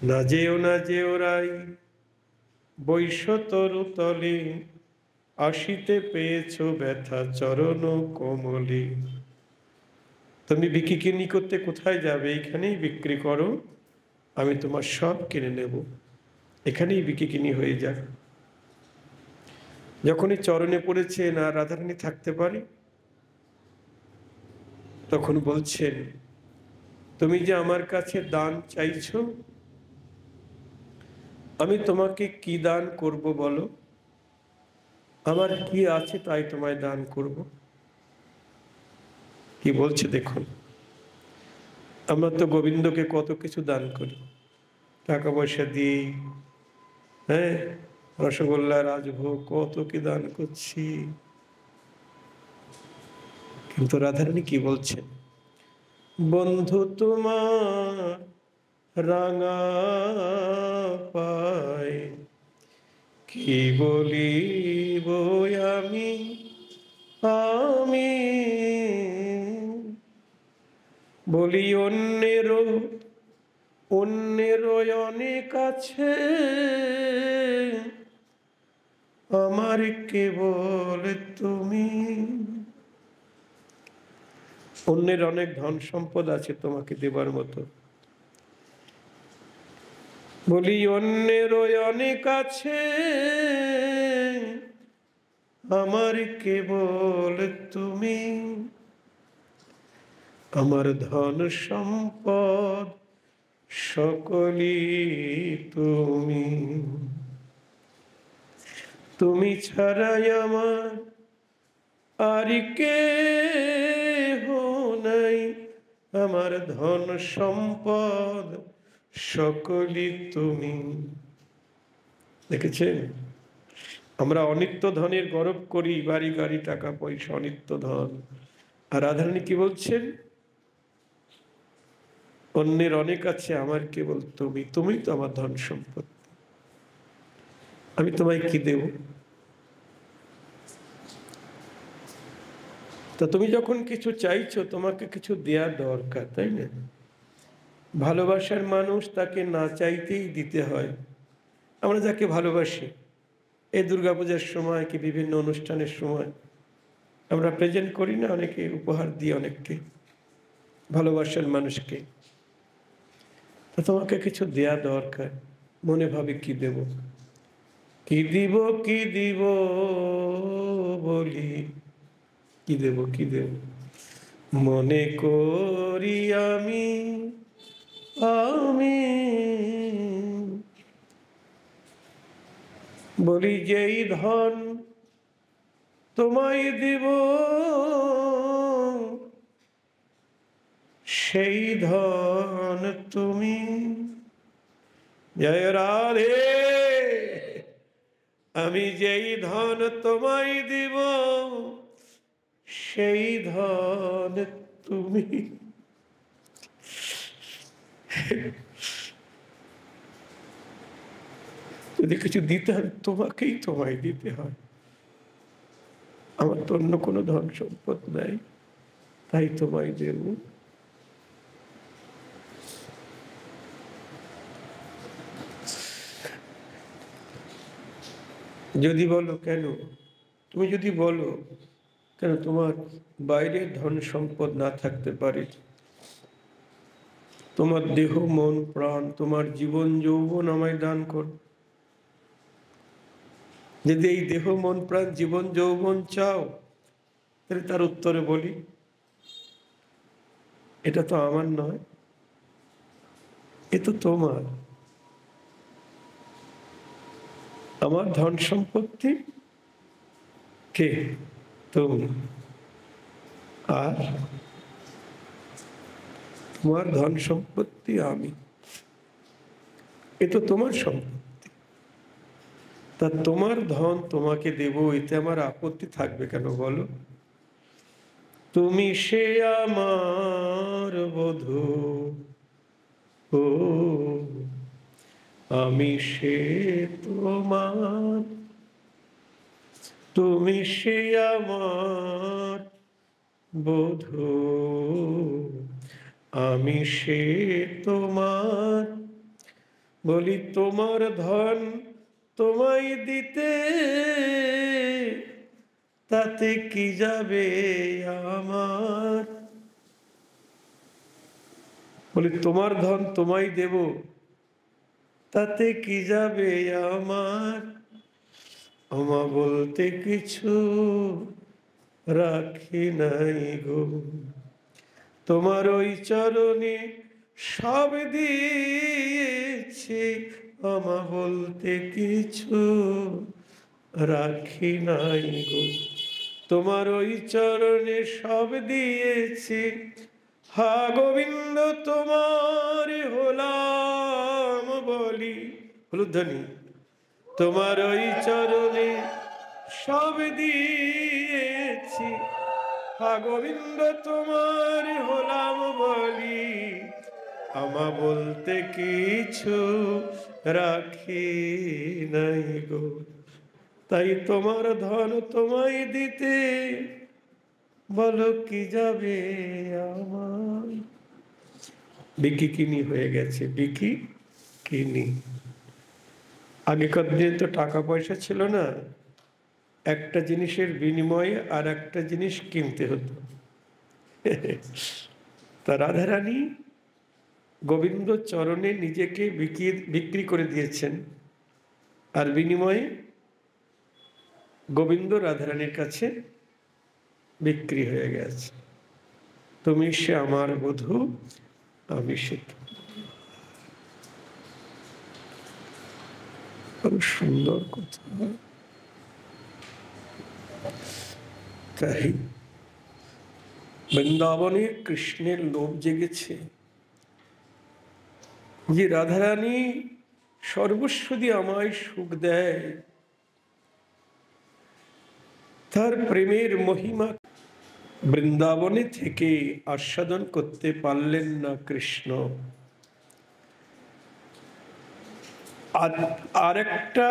না যেও রাই বৈশতরু তলে, আসিতে পেয়েছ ব্যথা চরণ কোমলে। তুমি বিক্রি করতে কোথায় যাবে? এখানেই বিক্রি করো, আমি তোমার সব কিনে নেব, এখানেই বিক্রি হয়ে যাক। যখনই চরণে পড়েছে না রাধারানী থাকতে পারে, তখন বলছেন তুমি যে আমার কাছে দান চাইছো, আমি তোমাকে কি দান করব বলো? আমার কি আছে তাই তোমায় দান করব। কি বলছে দেখুন, আমরা তো গোবিন্দকে কত কিছু দান করি, টাকা পয়সা দিই, হ্যাঁ, রসগোল্লা রাজভোগ কত কি দান করছি। কিন্তু রাধারানী কি বলছেন, বন্ধু তোমার রাঙা পায় কি বলিব আমি, আমি বলি অন্যেরও অনেক আছে, আমার কেবল তুমি। অন্যের অনেক ধন সম্পদ আছে তোমাকে দেবার মতো, বলি অন্যেরও অনেক আছে, আমার কেবল তুমি। আমার ধন সম্পদ সকলই তুমি, তুমি ছাড়াই আমার আর কেহ নাই, আমার ধন সম্পদ সকলই তুমি। দেখেছেন, আমরা অনিত্য ধনের গর্ব করি, বাড়ি গাড়ি টাকা পয়সা অনিত্য ধন। আর রাধারানী কি বলছেন, অন্যের অনেক আছে, আমার কেবল তুমি, তুমি তো আমার ধন সম্পদ, আমি তোমায় কি দেব? তা তুমি যখন কিছু চাইছো, তোমাকে কিছু দেওয়ার দরকার, তাই না? ভালোবাসার মানুষ তাকে না চাইতেই দিতে হয়। আমরা যাকে ভালোবাসি, এই দুর্গাপূজার সময় কি বিভিন্ন অনুষ্ঠানের সময় আমরা প্রেজেন্ট করি না, অনেকে উপহার দিই অনেককে, ভালোবাসার মানুষকে। তা তোমাকে কিছু দেয়া দরকার, মনে ভাবে কি দেব, কি দিব, কি দিব বলি, কি দেব, কি দেব মনে করি আমি, আমি বলি যেই ধন তোমায় দিব, সেই ধন তুমি। জয় রাধে। আমি যেই ধন তোমায় দিব, সেই ধন তুমি। যদি কিছু দিতে হয় তোমাকেই তোমায় দিতে হয়, আমার তো অন্য কোনো ধন সম্পদ নাই, তাই তোমায় দেব। যদি বলো কেন, তুমি যদি বলো কেন তোমার বাইরে ধন সম্পদ না থাকতে পারে, তোমার দেহ মন প্রাণ তোমার জীবন যৌবন আমায় দান কর। যদি এই দেহ মন প্রাণ জীবন যৌবন চাও, তাহলে তার উত্তরে বলি এটা তো আমার নয়, এ তো তোমার। আমার ধন সম্পত্তি কে? তুমি। আর তোমার ধন সম্পত্তি আমি, এ তো তোমার সম্পত্তি। তা তোমার ধন তোমাকে দেব, এতে আমার আপত্তি থাকবে কেন বলো? তুমি সে আমার বধূ, ও আমি সে তোমার, তুমি সে আমার বধূ। আমি সে তোমার, বলি তোমার ধন তোমায় দিতে, তাতে কি যাবে আমার। বলি তোমার ধন তোমায় দেব, তাতে কি যাবে আমার। আমা বলতে কিছু রাখি নাই গো, তোমার ওই চরণে সব দিয়েছি। আমা বলতে কিছু রাখি নাই গো, তোমার ওই চরণে সব দিয়েছি। হা গোবিন্দ তোমার হলাম বলি, হলুধ্বনি, তোমার ওই চরণে সব দিয়েছি। হা গোবিন্দ তোমার হলাম বলি, আমা বলতে কিছু রাখি নাই গো। তাই তোমার ধন তোমায় দিতে, বলো কি যাবে আমার। বিকি কিনি হয়ে গেছে, বিকি কিনি। আগেকার দিনে তো টাকা পয়সা ছিল না, একটা জিনিসের বিনিময়ে আর একটা জিনিস কিনতে হতো। তা রাধারানী গোবিন্দ চরণে নিজেকে বিক্রি করে দিয়েছেন, আর বিনিময়ে গোবিন্দ রাধারানীর কাছে বিক্রি হয়ে গেছে। তুমি সে আমার বধূ, আমি সে। খুব সুন্দর কথা। তাই বৃন্দাবনে কৃষ্ণের লোভ জেগেছে যে রাধারানী সর্বস্ব দিয়ে আমায় সুখ দেয়। তার প্রেমের মহিমা বৃন্দাবনে থেকে আস্বাদন করতে পারলেন না কৃষ্ণ। আর একটা,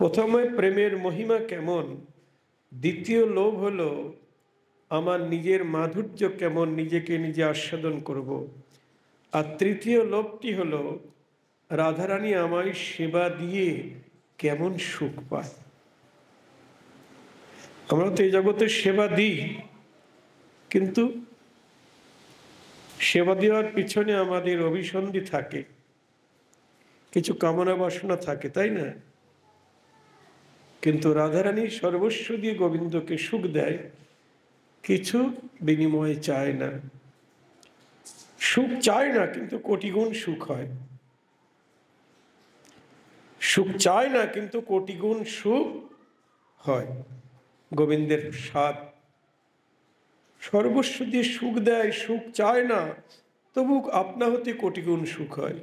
প্রথমে প্রেমের মহিমা কেমন, দ্বিতীয় লোভ হলো আমার নিজের মাধুর্য কেমন, নিজেকে নিজে আস্বাদন করব। আর তৃতীয় লোভটি হলো রাধারানী আমায় সেবা দিয়ে কেমন সুখ পায়। আমরা তো এই জগতে সেবা দিই, কিন্তু সেবা দেওয়ার পিছনে আমাদের অভিসন্ধি থাকে, কিছু কামনা বাসনা থাকে, তাই না? কিন্তু রাধারানী সর্বস্ব দিয়ে গোবিন্দকে সুখ দেয়, কিছু বিনিময়ে চায় না। সুখ চায় না, কিন্তু কোটি গুণ সুখ হয়। সুখ চায় না, কিন্তু কোটি গুণ সুখ হয়। গোবিন্দের স্বাদ সর্বস্ব দিয়ে সুখ দেয়, সুখ চায় না, তবু আপনা হতে কোটি গুণ সুখ হয়।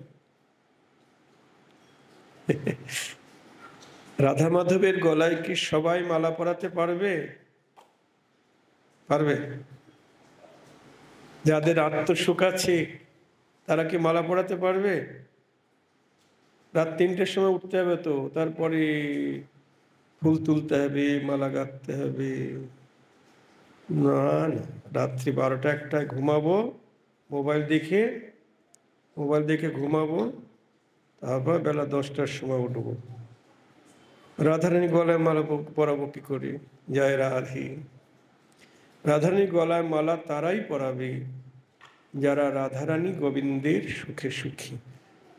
রাধা মাধবের গলায় কি সবাই মালা পরাতে পারবে? পারবে? যাদের আত্মসুখ আছে তারা কি মালা পরাতে পারবে? রাত ৩টের সময় উঠতে হবে, তো তারপরে ফুল তুলতে হবে, মালা গাঁথতে হবে। না না, রাত্রি ১২টা-১টায় ঘুমাবো, মোবাইল দেখে ঘুমাবো, তারপর বেলা 10টার সময় উঠবো। রাধারানী গলায় মালা পরাবো কি করে? জয় রাধে। রাধারানী গলায় মালা তারাই পরাবে যারা রাধারানী গোবিন্দের সুখে সুখী।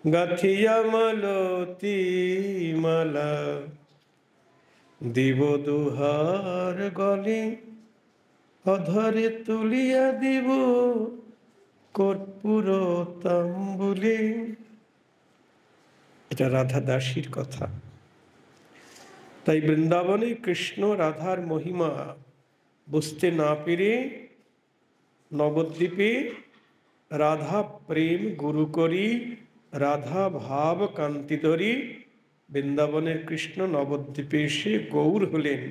গাথিয়া মালতী মালা দিব দুহার গলে, অধরে তুলিয়া দিব কর্পূর তাম্বুলে। এটা রাধা দাসীর কথা। তাই বৃন্দাবনে কৃষ্ণ রাধার মহিমা বুঝতে না পেরে নবদ্বীপে রাধা প্রেম গুরু করি, রাধা ভাব কান্তি ধরি। বৃন্দাবনের কৃষ্ণ নবদ্বীপে এসে গৌর হলেন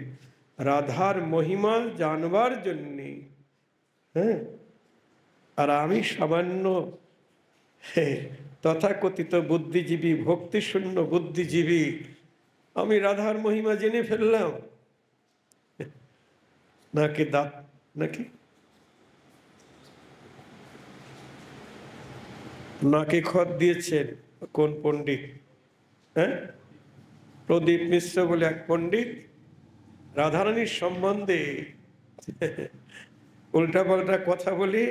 রাধার মহিমা জানবার জন্যে। হ্যাঁ, আর আমি সামান্য তথাকথিত বুদ্ধিজীবী, ভক্তিশূন্য বুদ্ধিজীবী, আমি রাধার মহিমা জেনে ফেললাম, নাকি দাঁত নাকি নাকে খত দিয়েছেন কোন পণ্ডিত? হ্যাঁ, প্রদীপ মিশ্র বলে এক পণ্ডিত রাধারানীর সম্বন্ধে উল্টাপাল্টা কথা বলে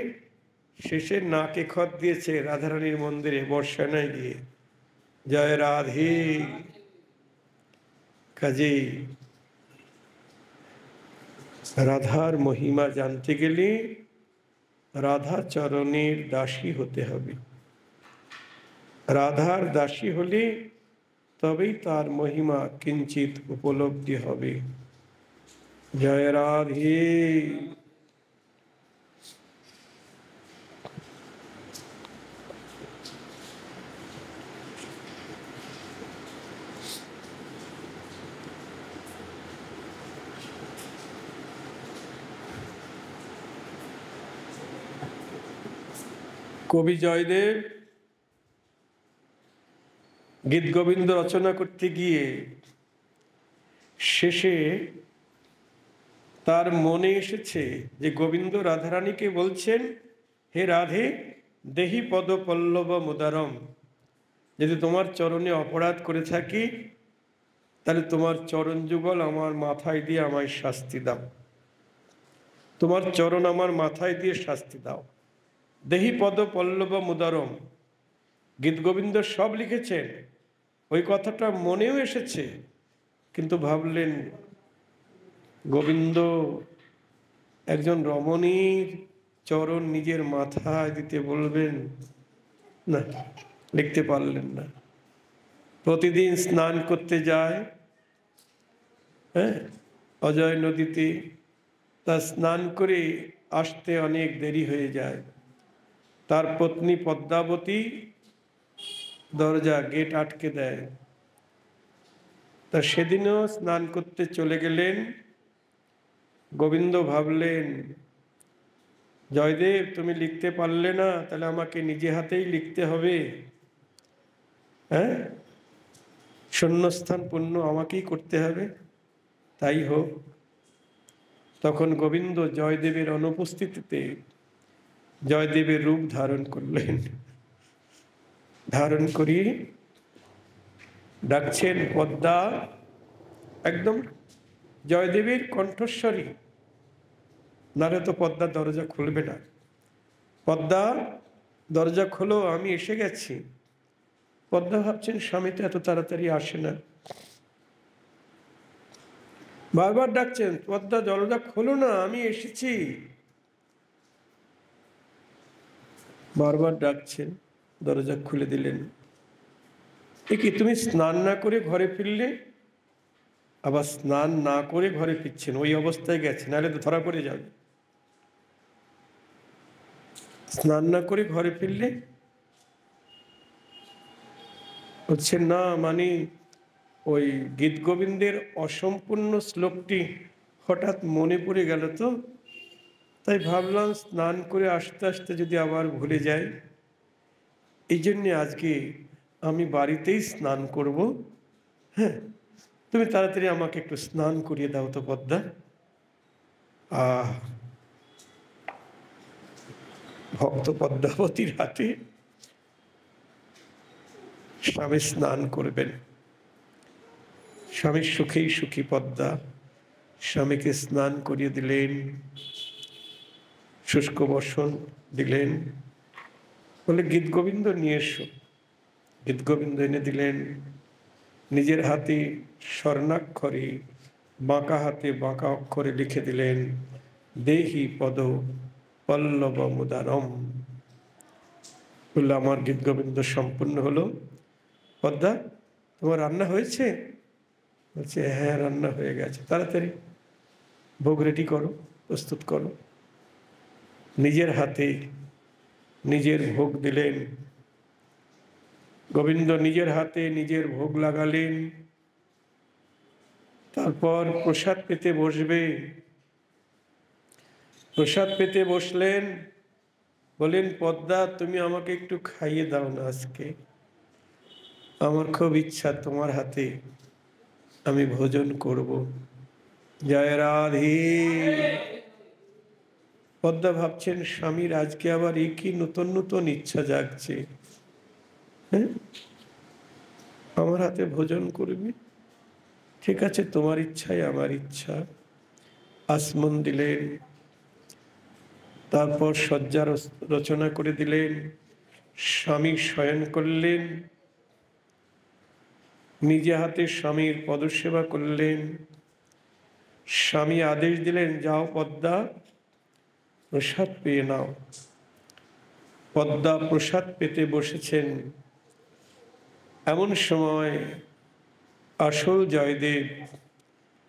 শেষে নাকে খত দিয়েছে রাধারানীর মন্দিরে বর্ষানায় গিয়ে। জয় রাধে। কাজেই রাধার মহিমা জানতে গেলে রাধা চরণের দাসী হতে হবে। রাধার দাসী হলে তবেই তার মহিমা কিঞ্চিত উপলব্ধি হবে। জয় রাধে। কবি জয়দেব গীত গোবিন্দ রচনা করতে গিয়ে শেষে তার মনে এসেছে যে গোবিন্দ রাধারানীকে বলছেন, হে রাধে, দেহি পদ পল্লব মুদারম, যদি তোমার চরণে অপরাধ করে থাকি তাহলে তোমার চরণ যুগল আমার মাথায় দিয়ে আমায় শাস্তি দাও, তোমার চরণ আমার মাথায় দিয়ে শাস্তি দাও। দেহি পদ পল্লব মুদারম, গীত গোবিন্দ সব লিখেছেন, ওই কথাটা মনেও এসেছে, কিন্তু ভাবলেন গোবিন্দ একজন রমণীর চরণ নিজের মাথায় দিতে বলবেন না, লিখতে পারলেন না। প্রতিদিন স্নান করতে যায়, হ্যাঁ, অজয় নদীতে, তা স্নান করে আসতে অনেক দেরি হয়ে যায়। তার পত্নী পদ্মাবতী দরজা গেট আটকে দেয়। তা সেদিনও স্নান করতে চলে গেলেন। গোবিন্দ ভাবলেন, জয়দেব তুমি লিখতে পারলে না, তাহলে আমাকে নিজে হাতেই লিখতে হবে, হ্যাঁ, শূন্যস্থান পূর্ণ আমাকেই করতে হবে, তাই হোক। তখন গোবিন্দ জয়দেবের অনুপস্থিতিতে জয়দেবের রূপ ধারণ করলেন। ধারণ করি ডাকছেন পদ্মা, একদম জয়দেবের কণ্ঠস্বরী, নাহলে তো পদ্মা দরজা খুলবে না। পদ্মা দরজা খোলো, আমি এসে গেছি। পদ্মা ভাবছেন স্বামী তো এত তাড়াতাড়ি আসে না, বারবার ডাকছেন, পদ্মা দরজা খোলো না, আমি এসেছি। বারবার ডাকছেন, দরজা খুলে দিলেন। এ কি তুমি স্নান না করে ঘরে ফিরলে? আবার স্নান না করে ঘরে ফিরছেন, ওই অবস্থায় গেছেন, নাহলে তো ধরা পড়ে যাবে। স্নান না করে ঘরে ফিরলে? হচ্ছে না, মানে ওই গীত গোবিন্দের অসম্পূর্ণ শ্লোকটি হঠাৎ মনে পড়ে গেল, তো তাই ভাবলাম স্নান করে আস্তে আস্তে যদি আবার ভুলে যাই, এই জন্যে আজকে আমি বাড়িতেই স্নান করব। হ্যাঁ, তুমি তাড়াতাড়ি আমাকে একটু স্নান করিয়ে দাও তো পদ্মা। ভক্ত পদ্মাবতীর হাতে স্বামী স্নান করবেন। স্বামীর সুখেই সুখী পদ্মা স্বামীকে স্নান করিয়ে দিলেন, শুষ্ক বসন দিলেন, বলে গীত গোবিন্দ নিয়ে এসো। গীত গোবিন্দ এনে দিলেন। নিজের হাতে স্বর্ণাক্ষরে বাঁকা হাতে বাঁকা অক্ষরে লিখে দিলেন, দেহি পদ পল্লব মুদারম। বললো আমার গীত গোবিন্দ সম্পূর্ণ হলো। পদ্মা, তোমার রান্না হয়েছে? বলছে হ্যাঁ, রান্না হয়ে গেছে। তাড়াতাড়ি ভোগ রেডি করো, প্রস্তুত করো। নিজের হাতে নিজের ভোগ দিলেন। গোবিন্দ নিজের হাতে নিজের ভোগ লাগালেন। তারপর প্রসাদ পেতে বসবে। প্রসাদ পেতে বসলেন। বলেন, পদ্মা তুমি আমাকে একটু খাইয়ে দাও না আজকে, আমার খুব ইচ্ছা তোমার হাতে আমি ভোজন করব। জয় রাধে। পদ্মা ভাবছেন, স্বামীর আজকে আবার এ কি নতুন নতুন ইচ্ছা জাগছে, হ্যাঁ, আমার হাতে ভোজন করবি। ঠিক আছে, তোমার ইচ্ছাই আমার ইচ্ছা। আসমন দিলেন, তারপর শয্যা রচনা করে দিলেন, স্বামী শয়ন করলেন, নিজে হাতে স্বামীর পদসেবা করলেন। স্বামী আদেশ দিলেন, যাও পদ্মা, প্রসাদ পেয়ে নাও। পদ্মা প্রসাদ পেতে বসেছেন, এমন সময় আসল জয়দেব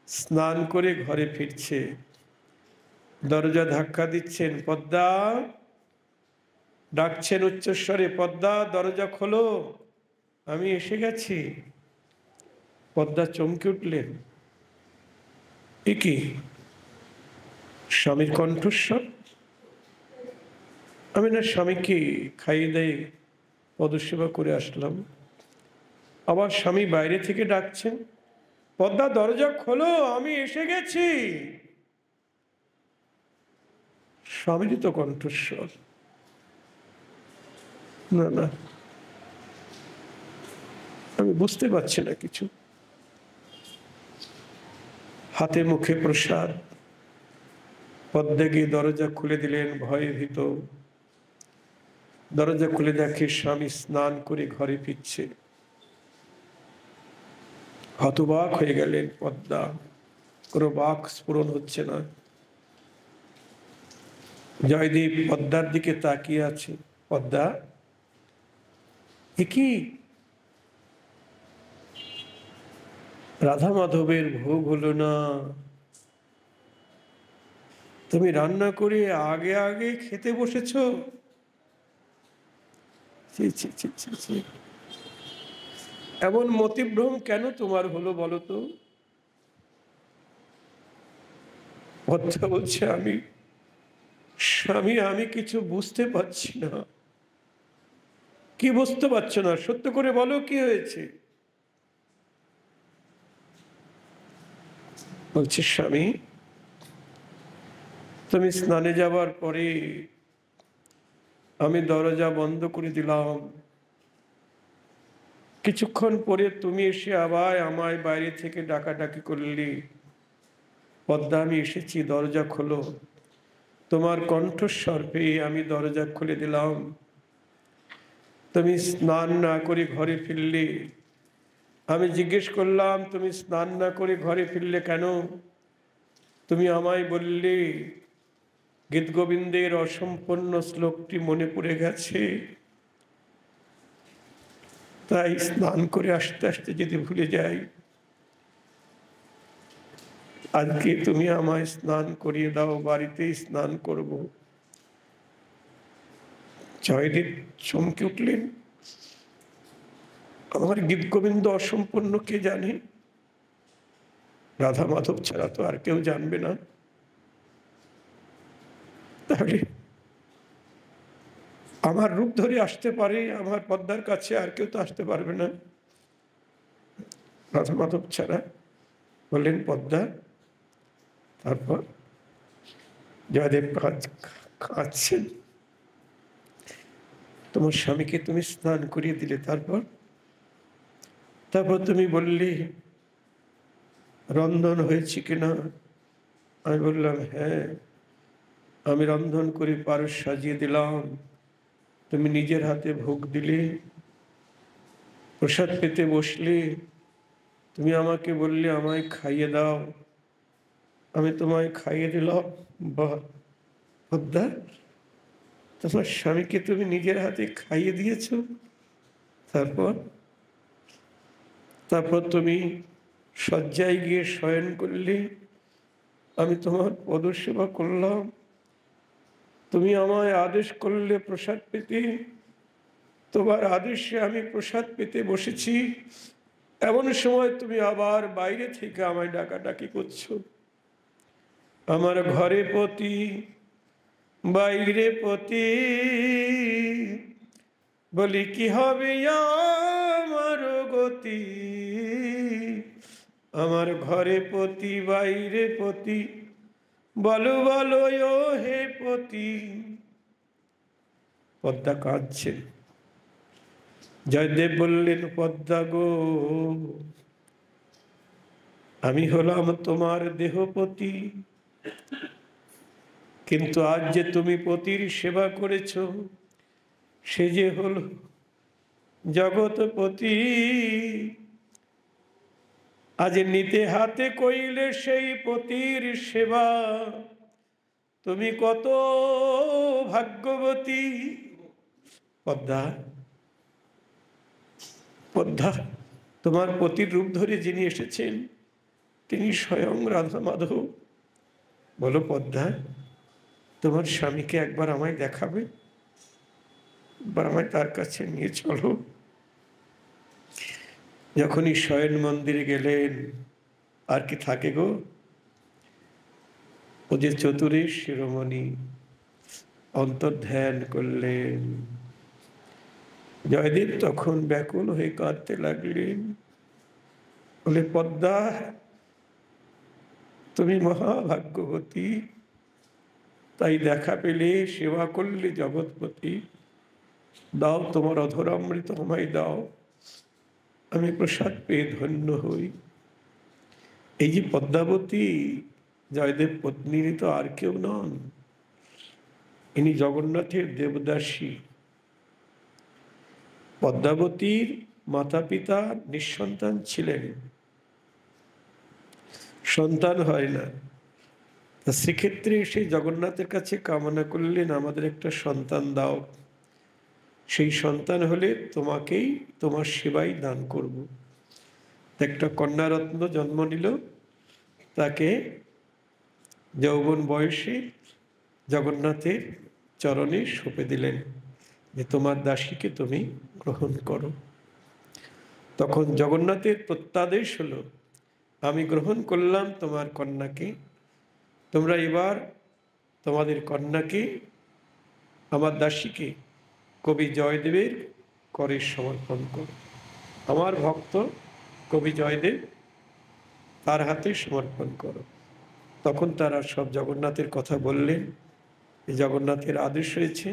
স্নান করে ঘরে ফিরছে। দরজা ধাক্কা দিচ্ছেন, পদ্মা, ডাকছেন উচ্চস্বরে, পদ্মা দরজা খোলো, আমি এসে গেছি। পদ্মা চমকে উঠলেন, এ কি স্বামীর কণ্ঠস্বর? আমি না স্বামীকে খাইয়ে দিয়ে পদসেবা করে আসলাম, আবার স্বামী বাইরে থেকে ডাকছেন, পদ্মা দরজা খোলো, আমি এসে গেছি। স্বামীরই তো কণ্ঠস্বর। না না, আমি বুঝতে পারছি না কিছু। হাতে মুখে প্রসাদ, পদ্মা গিয়ে দরজা খুলে দিলেন, ভয়ে ভীত। দরজা খুলে দেখে স্বামী স্নান করে ঘরে ফিরছে। হতবাক হয়ে গেলেন পদ্মা, কোনো বাক স্ফুরণ হচ্ছে না। জয়দেব পদ্মার দিকে তাকিয়ে আছে, পদ্মা, এ কি রাধা মাধবের ভোগ হলো না? তুমি রান্না করে আগে আগে খেতে বসেছ? ছি ছি ছি ছি ছি, এমন মতিভ্রম কেন তোমার হলো বলো তো? পদ্মা বলছে, আমি স্বামী, আমি কিছু বুঝতে পারছি না। কি বুঝতে পারছো না? সত্য করে বলো, কি হয়েছে? বলছে, স্বামী, তুমি স্নানে যাবার পরে আমি দরজা বন্ধ করে দিলাম। কিছুক্ষণ পরে তুমি এসে আবার আমায় বাইরে থেকে ডাকাডাকি করলি, পদ্মা আমি এসেছি, দরজা খোলো। তোমার কণ্ঠস্বর পেয়ে আমি দরজা খুলে দিলাম। তুমি স্নান না করে ঘরে ফিরলে। আমি জিজ্ঞেস করলাম, তুমি স্নান না করে ঘরে ফিরলে কেন? তুমি আমায় বললে, গীতগোবিন্দের অসম্পূর্ণ শ্লোকটি মনে পড়ে গেছে, তাই স্নান করে আসতে আসতে যদি ভুলে যাই, আজকে তুমি আমায় স্নান করিয়ে দাও, বাড়িতেই স্নান করব। জয়দেব চমকে উঠলেন, আমার গীতগোবিন্দ অসম্পূর্ণ কে জানে? রাধা মাধব ছাড়া তো আর কেউ জানবে না। তাহলে আমার রূপ ধরে আসতে পারে, আমার পদ্মার কাছে আর কেউ তো আসতে পারবে না রাধা মাধব ছাড়া। বললেন, পদ্মা। তারপর জয়দেব কাঁদছেন, তোমার স্বামীকে তুমি স্নান করিয়ে দিলে, তারপর তারপর তুমি বললে রন্ধন হয়েছে কিনা? আমি বললাম, হ্যাঁ, আমি রন্ধন করে পারস সাজিয়ে দিলাম। তুমি নিজের হাতে ভোগ দিলে, প্রসাদ পেতে বসলে, তুমি আমাকে বললে আমায় খাইয়ে দাও, আমি তোমায় খাইয়ে দিলাম। বাহ পদ্মা, তোমার স্বামীকে তুমি নিজের হাতে খাইয়ে দিয়েছ। তারপর তারপর তুমি শয্যায় গিয়ে শয়ন করলে, আমি তোমার পদসেবা করলাম। তুমি আমায় আদেশ করলে প্রসাদ পেতে, তোমার আদেশে আমি প্রসাদ পেতে বসেছি। এমন সময় তুমি আবার বাইরে থেকে আমায় ডাকাডাকি করছো। আমার ঘরে পতি, বাইরে পতি, বলি কি হবে আমার গতি। আমার ঘরে পতি বাইরে পতি, বলো বলো ও হে পতি। পদ্মা কাঁদছেন। জয়দেব বললেন, পদ্মা গো, আমি হলাম তোমার দেহপতি, কিন্তু আজ যে তুমি পতির সেবা করেছ, সে যে হল জগৎপতি। আজ নিতে হাতে কইলে সেই পতির সেবা, তুমি কত ভাগ্যবতী। পদ্মা, পদ্মা, তোমার পতির রূপ ধরে যিনি এসেছেন তিনি স্বয়ং রাধা মাধব। বলো পদ্মা, তোমার স্বামীকে একবার আমায় দেখাবে, একবার আমায় তার কাছে নিয়ে চলো। যখনই শয়ন মন্দিরে গেলেন, আর কি থাকে গো, ও যে চতুরের শিরোমণি অন্তর্ধ্যান করলেন। জয়দেব তখন ব্যাকুল হয়ে কাঁদতে লাগলেন, বলে পদ্মা, তুমি মহাভাগ্যবতী, তাই দেখা পেলে, সেবা করলে জগৎপতি। দাও তোমার অধরামৃত আমায় দাও, আমি প্রসাদ পেয়ে ধন্য হই। এই যে পদ্মাবতী, জয়দেব পত্নী তো আর কেউ নন, ইনি জগন্নাথের দেবদাসী। পদ্মাবতীর মাতা পিতা নিঃসন্তান ছিলেন, সন্তান হয় না। সেক্ষেত্রে সেই জগন্নাথের কাছে কামনা করলেন, আমাদের একটা সন্তান দাও, সেই সন্তান হলে তোমাকেই তোমার সেবাই দান করব। একটা কন্যারত্ন জন্ম নিল, তাকে যৌবন বয়সে জগন্নাথের চরণে সঁপে দিলেন যে তোমার দাসীকে তুমি গ্রহণ করো। তখন জগন্নাথের প্রত্যাদেশ হলো, আমি গ্রহণ করলাম তোমার কন্যাকে, তোমরা এবার তোমাদের কন্যাকে, আমার দাসীকে কবি জয়দেবের করে সমর্পণ করো। আমার ভক্ত কবি জয়দেব, তার হাতে সমর্পণ করো। তখন তারা সব জগন্নাথের কথা বললেন, জগন্নাথের আদেশ হয়েছে,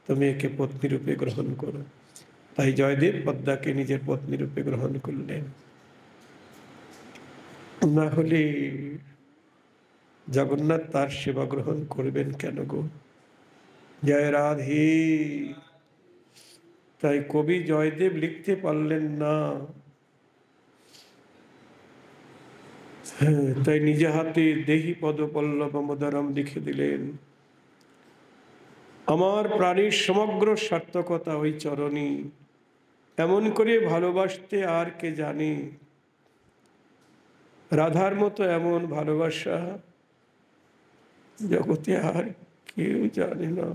তুমি একে পত্নী রূপে গ্রহণ করো। তাই জয়দেব পদ্মাকে নিজের পত্নী রূপে গ্রহণ করলেন। না হলে জগন্নাথ তার সেবা গ্রহণ করবেন কেন গো? জয় রাধে। তাই কবি জয়দেব লিখতে পারলেন না, তাই নিজে হাতে দেহি পদ পল্লব মদারাম লিখে দিলেন। আমার প্রাণীর সমগ্র সার্থকতা ওই চরণী, এমন করে ভালোবাসতে আর কে জানে, রাধার মতো এমন ভালোবাসা জগতে আর কেউ জানে না।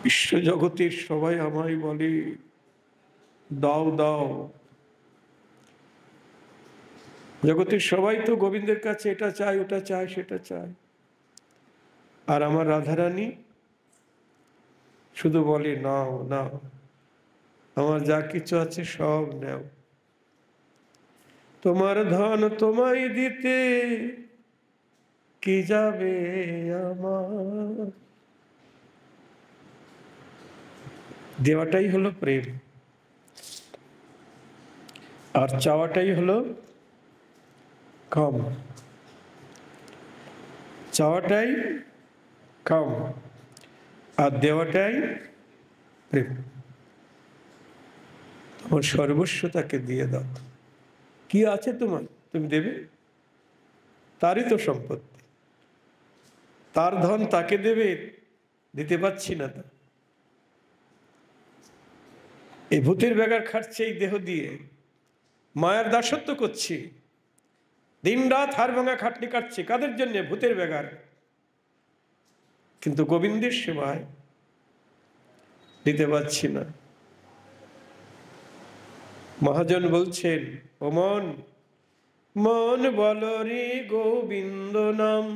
বিশ্ব জগতের সবাই আমায় বলে, দাও দাও। জগতের সবাই তো গোবিন্দের কাছে এটা চায়, ওটা চায়, সেটা চায়, আর আমার রাধারানী শুধু বলে নাও নাও, আমার যা কিছু আছে সব নাও। তোমার ধন তোমায় দিতে কি যাবে আমার। দেওয়াটাই হলো প্রেম, আর চাওয়াটাই হলো কাম। চাওয়াটাই কাম, আর দেওয়াটাই প্রেম। তোমার সর্বস্ব তাকে দিয়ে দাও। কি আছে তোমার, তুমি দেবে, তারই তো সম্পত্তি, তার ধন তাকে দেবে, দিতে পারছি না তা। এই ভূতের ব্যাগার খাটছে এই দেহ দিয়ে, মায়ার দাসত্ব করছি, দিন রাত হাড় ভাঙা খাটনি কাটছে, কাদের জন্য? ভূতের ব্যাগার। কিন্তু গোবিন্দের সেবায় দিতে পারছি না। মহাজন বলছেন, ও মন, মন বলরে গোবিন্দ নাম,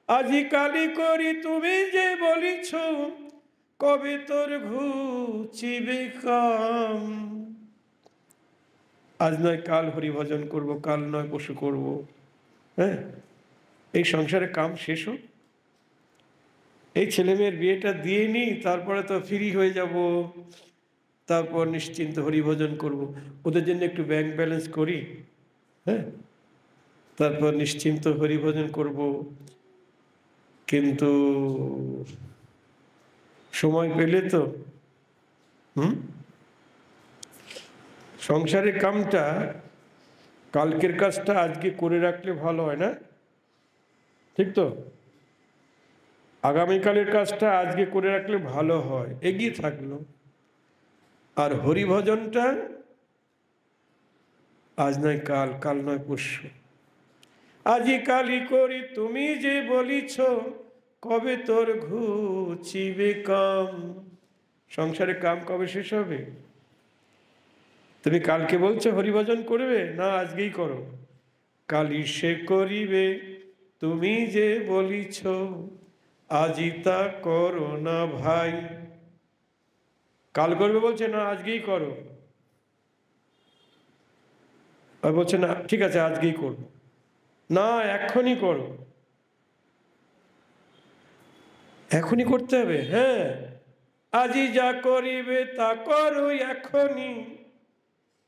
আজি কালি করি তুমি যে বলিছ, কবে তোর ঘুচিবে কাম। আজ নয় কাল হরি ভজন করব, কাল নয় পশু করব। হ্যাঁ, এই সংসারে কাম শেষ হোক, এই ছেলে মেয়ের বিয়েটা দিয়ে নি, তারপরে তো ফ্রি হয়ে যাব, তারপর নিশ্চিন্ত হরি ভজন করব। ওদের জন্য একটু ব্যাংক ব্যালেন্স করি, হ্যাঁ, তারপর নিশ্চিন্ত হরি ভজন করব। কিন্তু সময় পেলে তো সংসারের কামটা, কালকের কাজটা আজকে করে রাখলে ভালো হয় না? ঠিক তো? আগামীকালের কাজটা আজকে করে রাখলে ভালো হয়, এগিয়ে থাকলো। আর হরিভজনটা আজ নয় কাল, কাল নয় পরশু। আজি কালি করি তুমি যে বলিছ, কবে তোর ঘুচিবে কাম। সংসারে কাম কবে শেষ হবে? তুমি কালকে বলছো হরিভজন করবে, না আজকেই করো। কালি সে করিবে তুমি যে বলিছ, আজি তা করো না ভাই। কাল করবে বলছে, না আজকেই করো। আর বলছে না ঠিক আছে আজকেই করবো, না এখনই করো। এখনই করতে হবে, হ্যাঁ। আজি যা করিবে তা করো এখনই,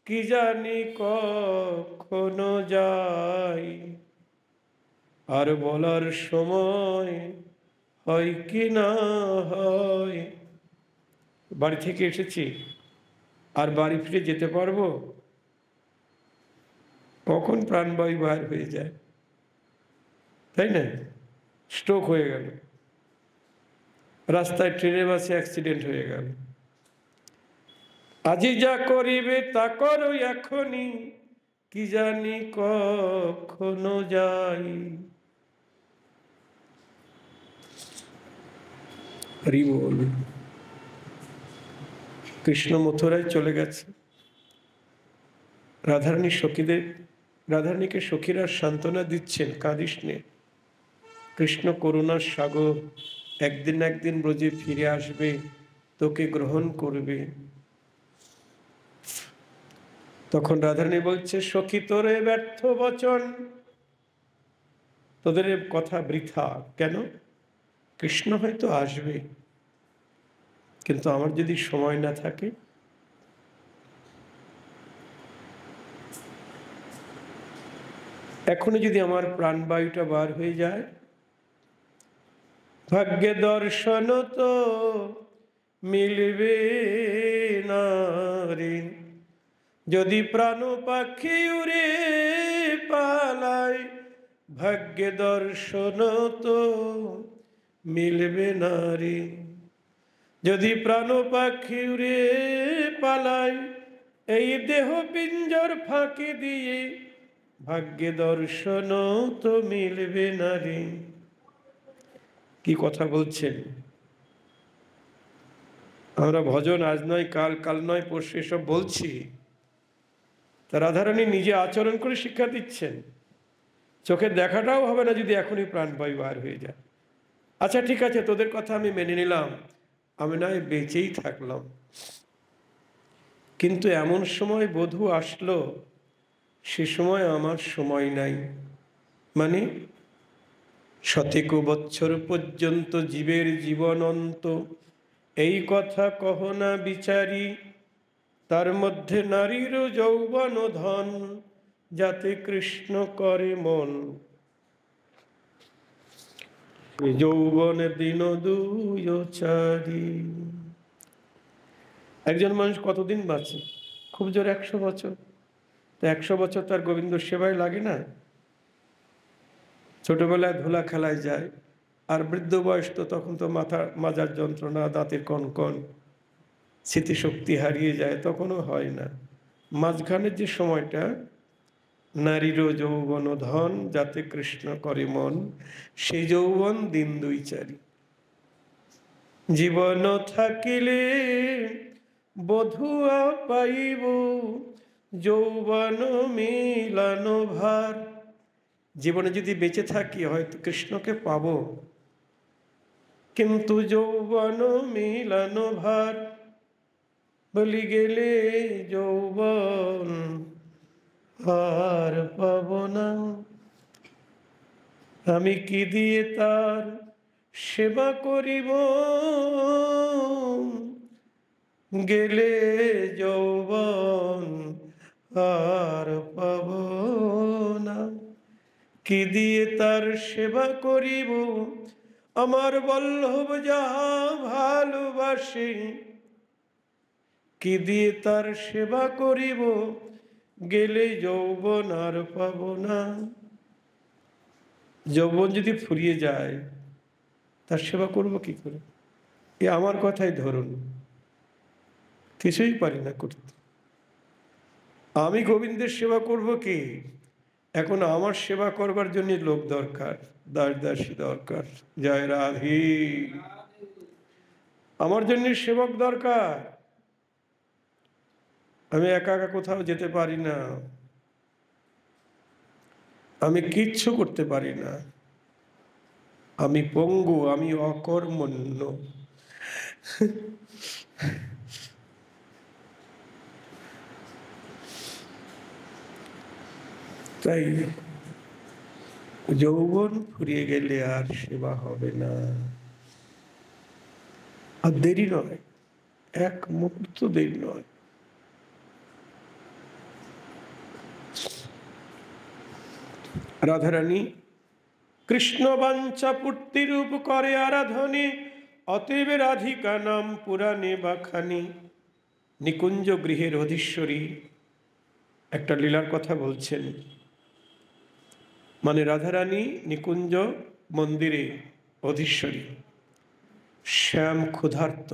কি জানি কখনো যাই। আর বলার সময় হয় কি না হয়। বাড়ি থেকে এসেছি, আর বাড়ি ফিরে যেতে পারবো? কখন প্রাণবায়ু বার হয়ে যায়, তাই না? স্ট্রোক হয়ে গেল, রাস্তায় ট্রেনে বাসে অ্যাক্সিডেন্ট হয়ে গেল। আজি যা করিবে তা করো এখনই, কি জানি কখনো যাই। হরি বল। কৃষ্ণ মথুরায় চলে গেছে। রাধারানী সখীদের, রাধারানীকে সখীরা সান্ত্বনা দিচ্ছেন, কাঁদিস নে, কৃষ্ণ করুণার সাগর, একদিন একদিন ব্রজে ফিরে আসবে, তোকে গ্রহণ করবে। তখন রাধারানী বলছে, সখী তোরে ব্যর্থ বচন, তোদের কথা বৃথা। কেন? কৃষ্ণ হয়তো আসবে, কিন্তু আমার যদি সময় না থাকে। এখনই যদি আমার প্রাণবায়ুটা বার হয়ে যায়, ভাগ্যে দর্শন তো মিলবে না রে। যদি প্রাণ পাখি উড়ে পালায়, ভাগ্যে দর্শন তো মিলবে না রে। যদি প্রাণ পাখি উড়ে পালায়, এই দেহ পিঞ্জর ফাঁকি দিয়ে, ভাগ্যে দর্শন তো মিলবে না রে। কি কথা বলছেন! আমরা ভজন আজ নয় কাল, কাল নয় পরশু এসব বলছি, তা রাধারানী নিজে আচরণ করে শিক্ষা দিচ্ছেন। চোখের দেখাটাও হবে না যদি এখনই প্রাণবায়ু বার হয়ে যায়। আচ্ছা ঠিক আছে, তোদের কথা আমি মেনে নিলাম, আমি নয় বেঁচেই থাকলাম, কিন্তু এমন সময় বধূ আসলো, সে সময় আমার সময় নাই। মানে শতেক বৎসর পর্যন্ত জীবের জীবন অন্ত, এই কথা কহ না বিচারি, তার মধ্যে নারীর যৌবন ধন, যাতে কৃষ্ণ করে মন। যৌবন দিন দুই চারি। একজন মানুষ কতদিন বাঁচে? খুব জোর 100 বছর। তো 100 বছর তার গোবিন্দ সেবায় লাগে না? ছোটবেলায় ধুলা খেলায় যায়, আর বৃদ্ধ বয়স তো তখন তো মাজার যন্ত্রণা, দাঁতের কনকন, স্মৃতিশক্তি হারিয়ে যায়, তখনও হয় না। মাঝখানের যে সময়টা, নারীরও যৌবন ধন, যাতে কৃষ্ণ করে মন, সেই যৌবন দিন দুই চারি। জীবন থাকিলে বধুয়া পাইব, যৌবন মিলানো ভার। জীবনে যদি বেঁচে থাকি হয়তো কৃষ্ণকে পাবো, কিন্তু যৌবন মিলানো ভার, বলি গেলে যৌবন আর পাব না। আমি কি দিয়ে তার সেবা করিব, গেলে যৌবন আর পাব না। কি দিয়ে তার সেবা করিব, আমার বল্লভ যাহা ভালোবাসে, কি দিয়ে তার সেবা করিব, গেলে যৌবন আর পাব না। যৌবন যদি ফুরিয়ে যায় তার সেবা করব কি করে? এ আমার কথাই ধরুন, কিছুই পারি না করতে। আমি গোবিন্দের সেবা করব কি? এখন আমার সেবা করবার জন্য লোক দরকার, দাস দাসী দরকার। জয় রাধে। আমার জন্য সেবক দরকার। আমি একা একা কোথাও যেতে পারি না, আমি কিচ্ছু করতে পারি না, আমি পঙ্গু, আমি অকর্মণ্য। তাই যৌবন ফুরিয়ে গেলে আর সেবা হবে না। আর দেরি নয়, এক মুহূর্ত দেরি নয়। রাধারানী কৃষ্ণ বাঞ্ছা পূর্তিরূপ করে আরাধনে, অতএব রাধিকা নাম পুরাণে বাখানি। নিকুঞ্জ গৃহের অধীশ্বরী একটা লীলার কথা বলছেন। মানে রাধারানী নিকুঞ্জ মন্দিরে অধীশ্বরী, শ্যাম ক্ষুধার্ত,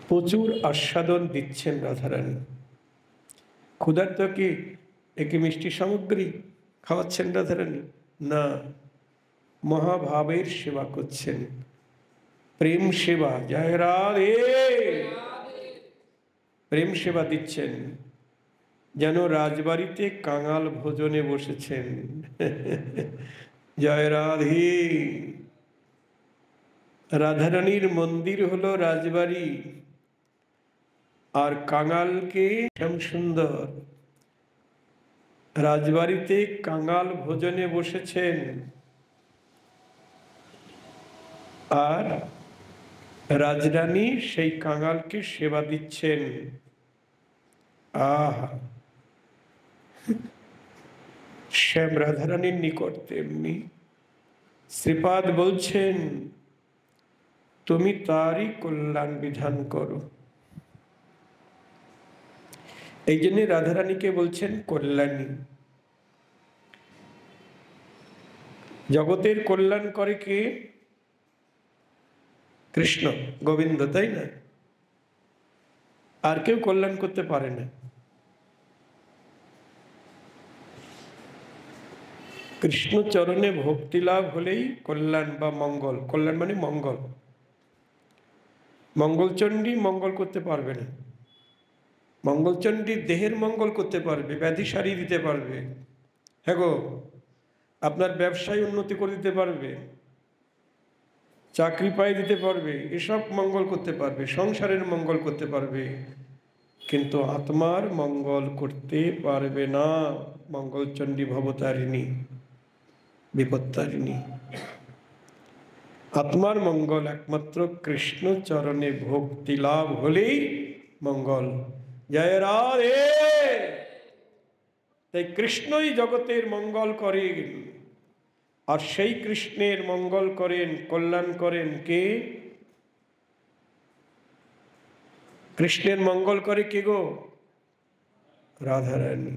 প্রচুর আস্বাদন দিচ্ছেন রাধারানী। ক্ষুধার্ত কি একে মিষ্টি সামগ্রী খাওয়াচ্ছেন রাধারানী? না, মহাভাবের সেবা করছেন, প্রেম সেবা। জয় রাধে। প্রেম সেবা দিচ্ছেন, যেন রাজবাড়িতে কাঙাল ভোজনে বসেছেন। জয় রাধে। রাধারানীর মন্দির হলো রাজবাড়ি, আর কাঙালকে শ্যাম সুন্দর রাজবাড়িতে কাঙাল ভোজনে বসেছেন, আর রাজরানী সেই কাঙালকে সেবা দিচ্ছেন। আহা, শ্যাম রাধারানীর নিকট তেমনি। শ্রীপাদ বলছেন তুমি তারই কল্যাণ বিধান করো। এই জন্য রাধারানীকে বলছেন কল্যাণী। জগতের কল্যাণ করে কে? কৃষ্ণ, গোবিন্দ, তাই না? আর কেউ কল্যাণ করতে পারে না। কৃষ্ণ চরণে ভক্তি লাভ হলেই কল্যাণ বা মঙ্গল। কল্যাণ মানে মঙ্গল। মঙ্গলচণ্ডী মঙ্গল করতে পারবে না। মঙ্গলচণ্ডী দেহের মঙ্গল করতে পারবে, ব্যাধি সারিয়ে দিতে পারবে। হ্যাঁ গো, আপনার ব্যবসায় উন্নতি করে দিতে পারবে, চাকরি পাই দিতে পারবে, এসব মঙ্গল করতে পারবে, সংসারের মঙ্গল করতে পারবে, কিন্তু আত্মার মঙ্গল করতে পারবে না। মঙ্গলচণ্ডী ভবতারিণী, বিপত্তারিণী। আত্মার মঙ্গল একমাত্র কৃষ্ণ চরণে ভক্তি লাভ হলেই মঙ্গল। জয় রাধে। তাই কৃষ্ণই জগতের মঙ্গল করেন, আর সেই কৃষ্ণের মঙ্গল করেন, কল্যাণ করেন কে? কৃষ্ণের মঙ্গল করে কে গো? রাধারানী।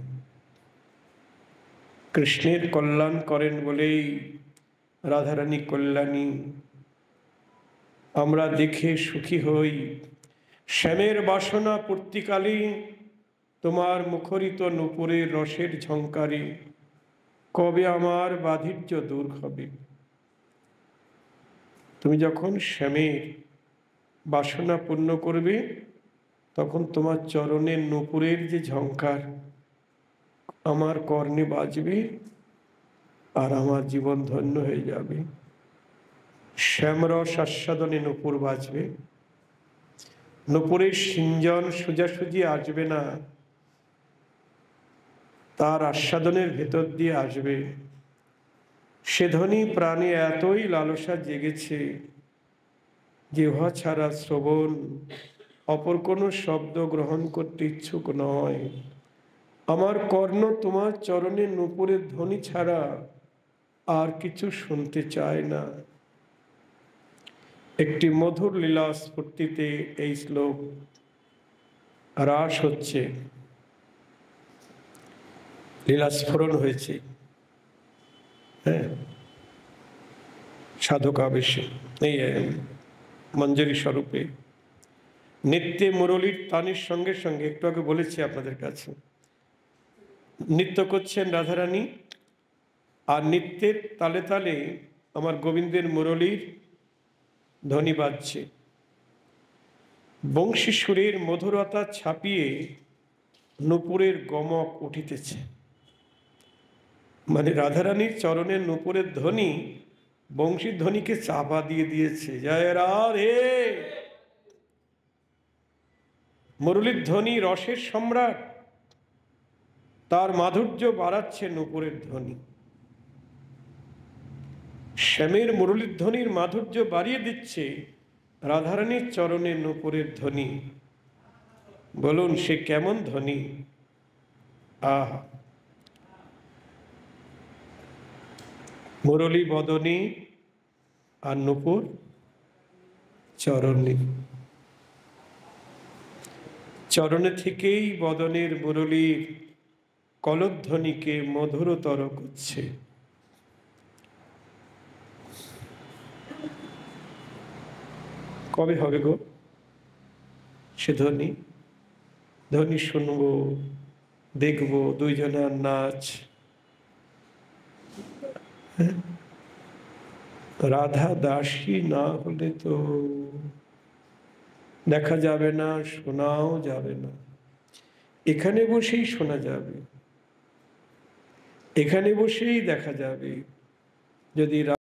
কৃষ্ণের কল্যাণ করেন বলেই রাধারানী কল্যাণী। আমরা দেখে সুখী হই। শ্যামের বাসনা পূর্তিকালে তোমার মুখরিত নূপুরের রসের ঝঙ্কারে কবে আমার বাধির্য দূর হবে। তুমি যখন শ্যামের বাসনা পূর্ণ করবে তখন তোমার চরণের নূপুরের যে ঝংকার আমার কর্ণে বাজবে, আর আমার জীবন ধন্য হয়ে যাবে। শ্যামরস আস্বাদনে নূপুর বাজবে, নূপুরের সিঞ্জন সোজাসুজি আসবে না, তার আস্বাদনের ভেতর দিয়ে আসবে। সে ধ্বনি প্রাণে এতই লালসা জেগেছে যে উহা ছাড়া শ্রবণ অপর কোনো শব্দ গ্রহণ করতে ইচ্ছুক নয়। আমার কর্ণ তোমার চরণে নূপুরের ধ্বনি ছাড়া আর কিছু শুনতে চায় না। একটি মধুর লীলা স্ফূর্তিতে এই শ্লোক রাস হচ্ছে, লীলা স্ফুরণ হয়েছে। হ্যাঁ, সাধক আবেশে এই মঞ্জরি স্বরূপে নৃত্যে মুরলীর তানের সঙ্গে সঙ্গে, একটু আগে বলেছি আপনাদের কাছে, নৃত্য করছেন রাধারানী, আর নৃত্যের তালে তালে আমার গোবিন্দের মুরলীর ধ্বনি বাজছে। বংশী সুরের মধুরতা ছাপিয়ে নূপুরের গমক উঠিতেছে। মানে রাধারানীর চরণের নূপুরের ধ্বনি বংশীর ধ্বনিকে চাপা দিয়ে দিয়েছে। জয় রাধে। মুরলীর ধ্বনি রসের সম্রাট, তার মাধুর্য বাড়াচ্ছে নূপুরের ধ্বনি। শ্যামের মুরলীর ধ্বনির মাধুর্য বাড়িয়ে দিচ্ছে রাধারানীর চরণের নূপুরের ধ্বনি। বলুন সে কেমন ধ্বনি! আহা, মুরলী বদনী আর নূপুর চরণে। চরণে থেকেই বদনের মুরলীর কলধ্বনিকে মধুরতর করছে। কবে হবে গো সে ধ্বনি? ধ্বনি শুনবো, দেখবো, দুইজনার নাচ। রাধা দাসী না হলে তো দেখা যাবে না, শোনাও যাবে না। এখানে বসেই শোনা যাবে, এখানে বসেই দেখা যাবে। যদি